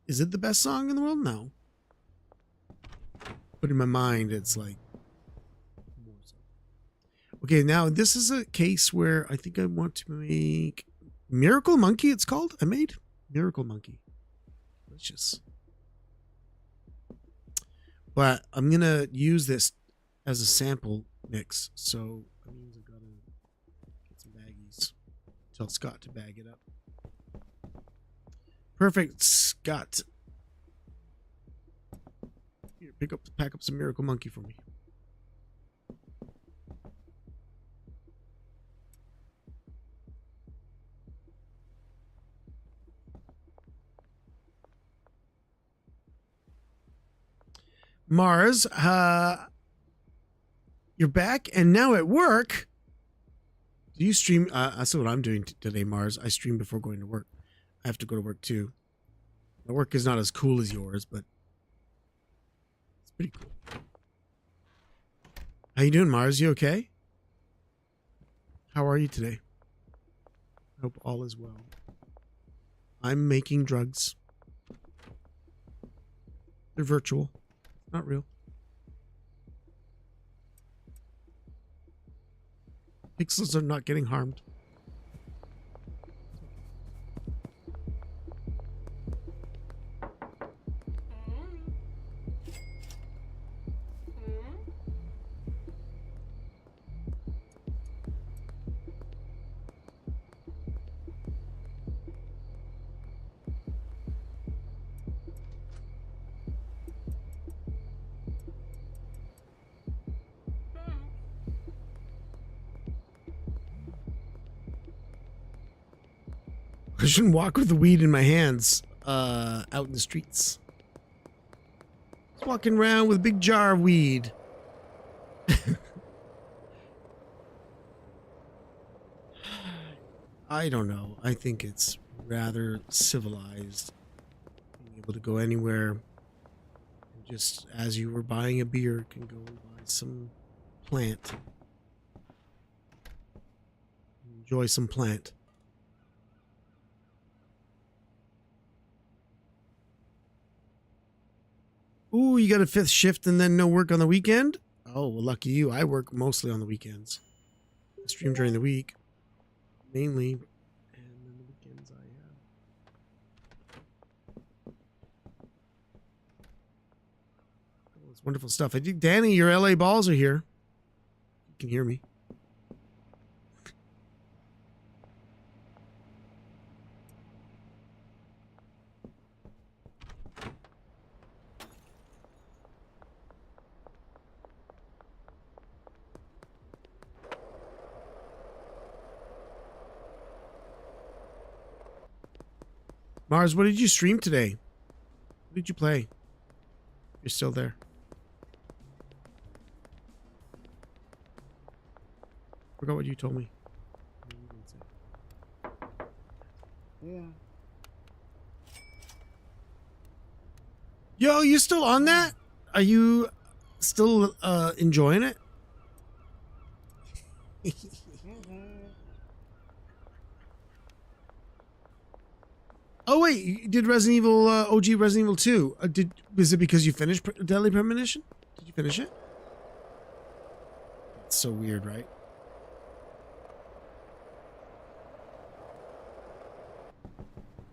Is it the best song in the world? No. But in my mind, it's like more so. Okay, now this is a case where I think I want to make Miracle Monkey, it's called. I made Miracle Monkey. Delicious. But I'm going to use this as a sample mix. So that means I've got to get some baggies. Tell Scott to bag it up. Perfect, Scott. Here, pack up some Miracle Monkey for me. Mars, you're back and now at work. Do you stream? That's what I'm doing today, Mars. I stream before going to work. I have to go to work too. My work is not as cool as yours, but it's pretty cool. How you doing, Mars? You okay? How are you today? I hope all is well. I'm making drugs. They're virtual. Not real. Pixels are not getting harmed. I shouldn't walk with the weed in my hands out in the streets. Just walking around with a big jar of weed. I don't know. I think it's rather civilized. Being able to go anywhere. And just as you were buying a beer, can go buy some plant. Enjoy some plant. Ooh, you got a 5th shift and then no work on the weekend? Oh, well, lucky you. I work mostly on the weekends. I stream during the week, mainly, and then the weekends I have. Oh, it's wonderful stuff. I think, Danny, your LA balls are here. You can hear me. Mars, what did you stream today? What did you play? You're still there. Forgot what you told me. Yeah. Yo, you still on that? Are you still enjoying it? Oh wait, you did Resident Evil OG Resident Evil 2? Was it because you finished Deadly Premonition? Did you finish it? It's so weird, right?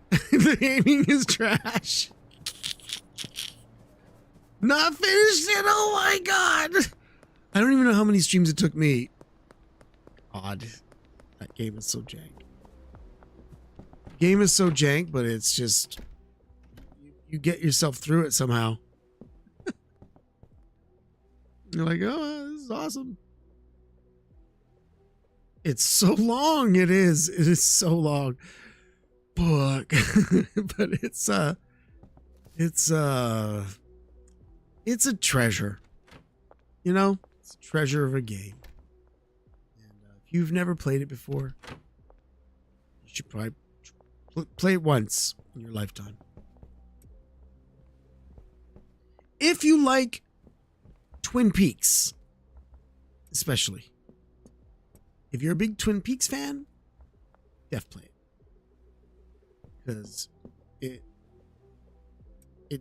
The aiming is trash. Not finished it. Oh my god! I don't even know how many streams it took me. Odd. That game is so jank. Game is so jank, but it's just you get yourself through it somehow. You're like, oh, this is awesome. It's so long. It is so long. Book. But it's a treasure. You know, it's a treasure of a game. And if you've never played it before, you should probably play it once in your lifetime. If you like Twin Peaks, especially. If you're a big Twin Peaks fan, def play it. Because it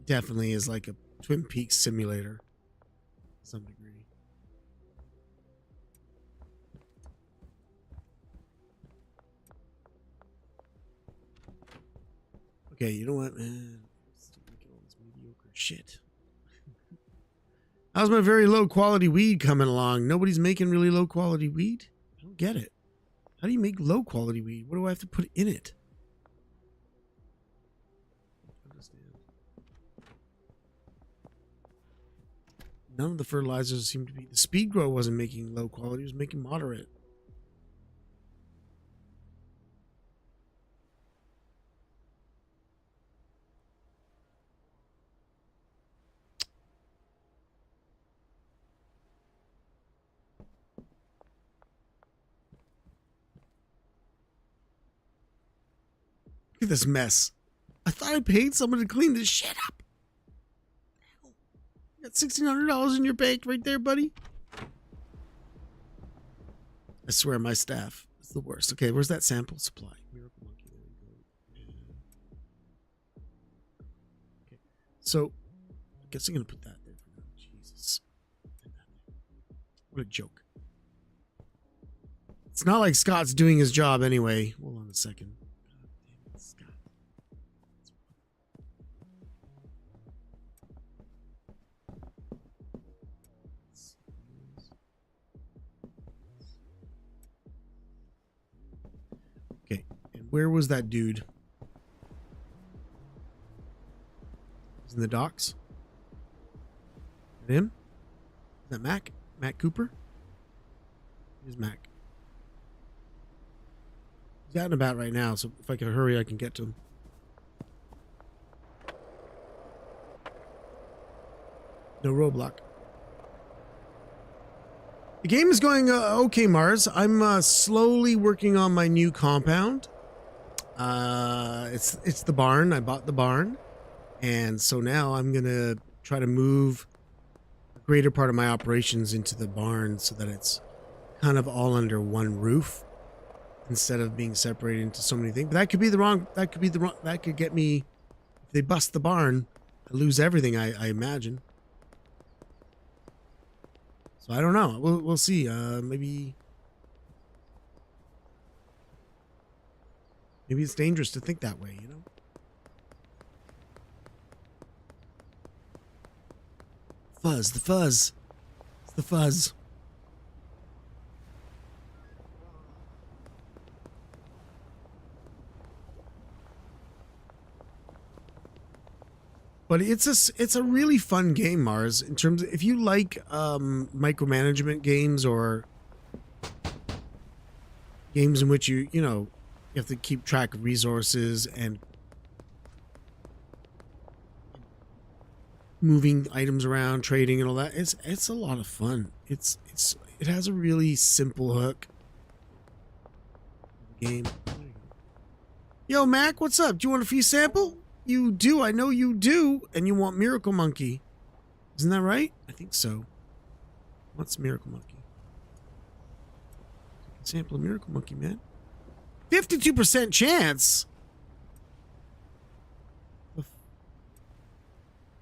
definitely is like a Twin Peaks simulator to some degree. Okay, you know what, man? Still making all this mediocre shit. How's my very low quality weed coming along? Nobody's making really low quality weed? I don't get it. How do you make low quality weed? What do I have to put in it? I don't understand. None of the fertilizers seem to be... The Speed Grow wasn't making low quality. It was making moderate. Look at this mess. I thought I paid someone to clean this shit up. You got $1,600 in your bank right there, buddy. I swear my staff is the worst. Okay, where's that sample supply? Miracle Monkey. There we go. Okay, so I guess I'm gonna put that there for now. Jesus, what a joke. It's not like Scott's doing his job anyway. Hold on a second. Okay, and where was that dude? He's in the docks. Is that him? Is that Mac? Mac Cooper? Here's Mac. He's out and about right now, so if I can hurry, I can get to him. No roadblock. The game is going okay, Mars. I'm slowly working on my new compound. It's the barn. I bought the barn, and so now I'm gonna try to move a greater part of my operations into the barn so that it's kind of all under one roof instead of being separated into so many things. But that could be the wrong. That could get me. If they bust the barn, I lose everything. I imagine. So I don't know. We'll see. Maybe it's dangerous to think that way, you know? Fuzz, the fuzz. It's the fuzz. But it's a really fun game, Mars, in terms of if you like micromanagement games or games in which you have to keep track of resources and moving items around, trading and all that. It's a lot of fun. It has a really simple hook. Game. Yo, Mac, what's up? Do you want a free sample? You do. I know you do. And you want Miracle Monkey. Isn't that right? I think so. What's Miracle Monkey? sample of Miracle Monkey, man. 52% chance.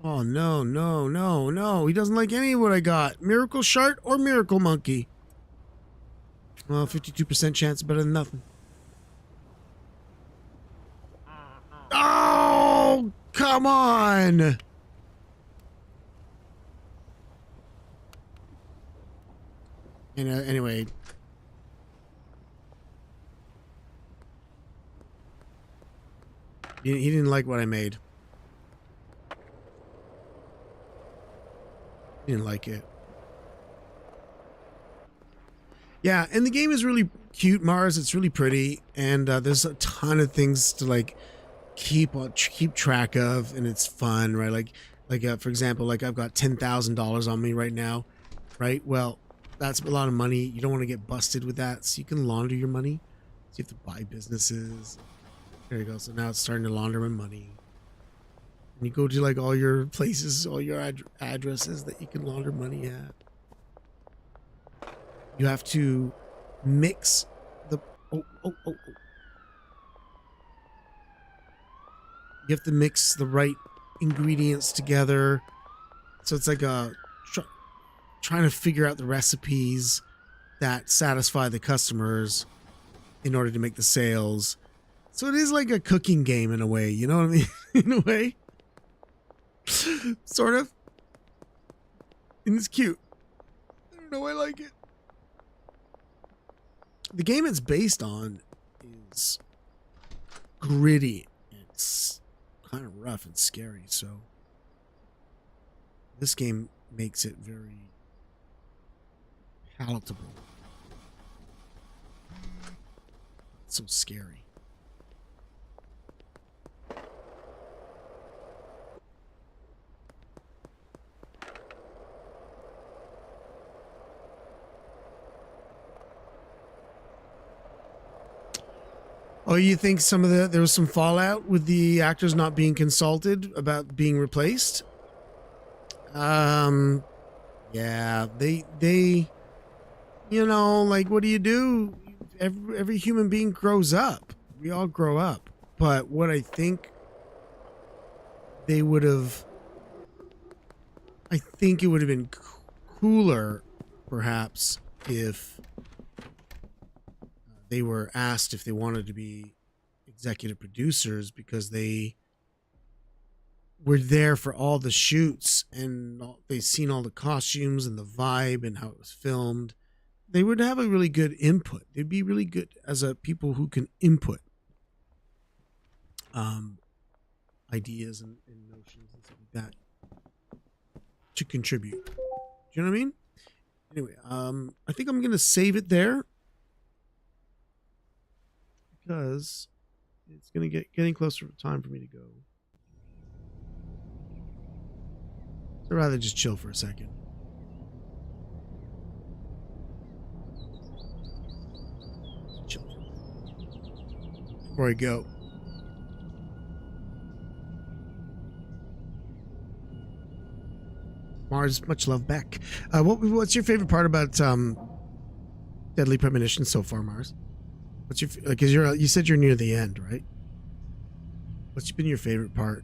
Oh, no, no, no, no. He doesn't like any of what I got. Miracle Shart or Miracle Monkey? Well, 52% chance better than nothing. Oh, come on. Anyway. He didn't like what I made. He didn't like it. Yeah, and the game is really cute, Mars. It's really pretty, and there's a ton of things to like keep track of, and it's fun, right? Like for example, like I've got $10,000 on me right now, right? Well, that's a lot of money. You don't want to get busted with that, so you can launder your money. So you have to buy businesses. There you go. So now it's starting to launder my money. And you go to like all your places, all your addresses that you can launder money at. You have to mix the you have to mix the right ingredients together. So it's like a trying to figure out the recipes that satisfy the customers in order to make the sales. So it is like a cooking game in a way, you know what I mean? In a way. Sort of. And it's cute. I don't know, I like it. The game it's based on is gritty. It's kind of rough and scary, so this game makes it very palatable. It's so scary. Oh, you think there was some fallout with the actors not being consulted about being replaced? Yeah, they, you know, like, what do you do? Every human being grows up. We all grow up. But what I think it would have been cooler, perhaps, if they were asked if they wanted to be executive producers, because they were there for all the shoots and they've seen all the costumes and the vibe and how it was filmed. They would have a really good input. They'd be really good as people who can input ideas and notions and stuff like that to contribute. Do you know what I mean? Anyway, I think I'm going to save it there, because it's going to getting closer to time for me to go. So I'd rather just chill for a second. Chill. Before I go. Mars, much love back. What's your favorite part about Deadly Premonition so far, Mars? What's your, because you said you're near the end, right? What's been your favorite part?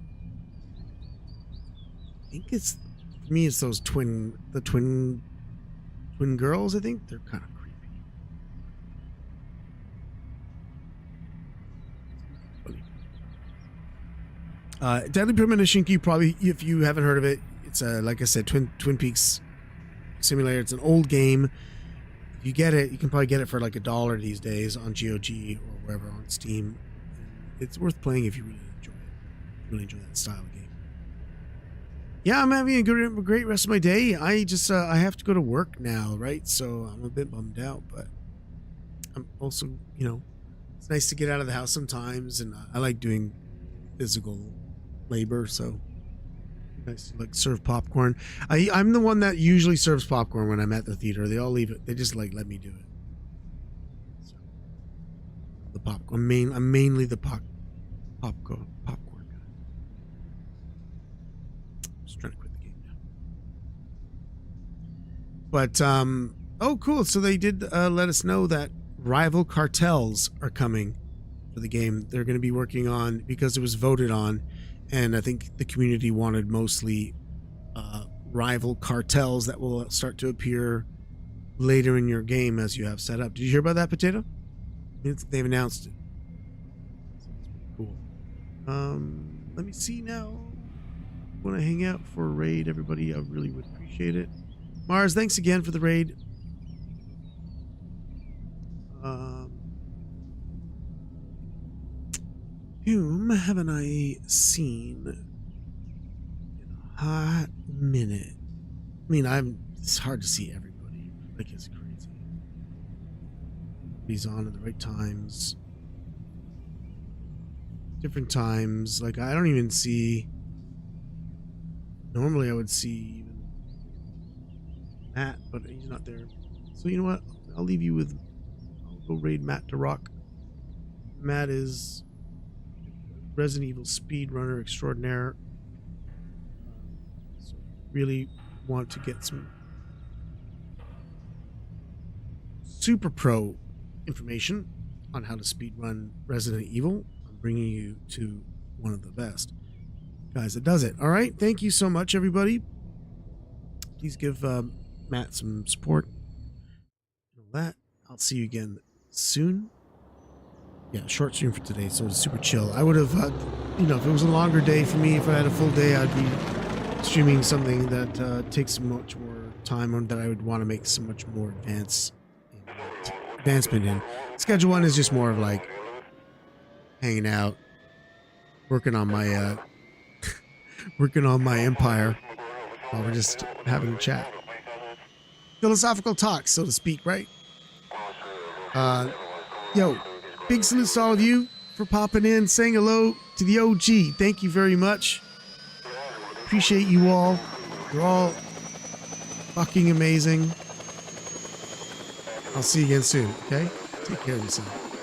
I think it's, for me, it's those twin girls. I think they're kind of creepy. Deadly Premonition, you probably, if you haven't heard of it, it's like I said, Twin Peaks simulator. It's an old game. You get it, you can probably get it for like $1 these days on GOG or wherever on Steam. It's worth playing if you really enjoy it. Really enjoy that style of game. Yeah, I'm having a great rest of my day. I just I have to go to work now, right? So I'm a bit bummed out, but I'm also, you know, it's nice to get out of the house sometimes, and I like doing physical labor, so nice to like serve popcorn. I'm the one that usually serves popcorn when I'm at the theater. They all leave it. They just like let me do it. So, the popcorn. I'm mainly the popcorn guy. Just trying to quit the game now. But oh, cool. So they did let us know that rival cartels are coming for the game. They're going to be working on, because it was voted on, and I think the community wanted mostly rival cartels that will start to appear later in your game as you have set up. Did you hear about that, Potato? They've announced it. Cool. Let me see now. Want to hang out for a raid, everybody? I really would appreciate it. Mars, thanks again for the raid. Whom haven't I seen in a hot minute? I mean, it's hard to see everybody. Like, it's crazy. He's on at the right times. Different times. Like, I don't even see... Normally I would see even Matt, but he's not there. So you know what? I'll leave you with... I'll go raid Matt to rock. Matt is Resident Evil speedrunner extraordinaire. So really want to get some super pro information on how to speedrun Resident Evil. I'm bringing you to one of the best guys that does it. All right, thank you so much, everybody. Please give Matt some support and all that. I'll see you again soon. Yeah, short stream for today, so it's super chill. I would have, you know, if it was a longer day for me, if I had a full day, I'd be streaming something that takes much more time, or that I would want to make so much more advancement in. Schedule 1 is just more of like hanging out, working on my empire while we're just having a chat. Philosophical talk, so to speak, right? Yo, big salutes to all of you for popping in, saying hello to the OG. Thank you very much. Appreciate you all. You're all fucking amazing. I'll see you again soon, okay? Take care of yourself.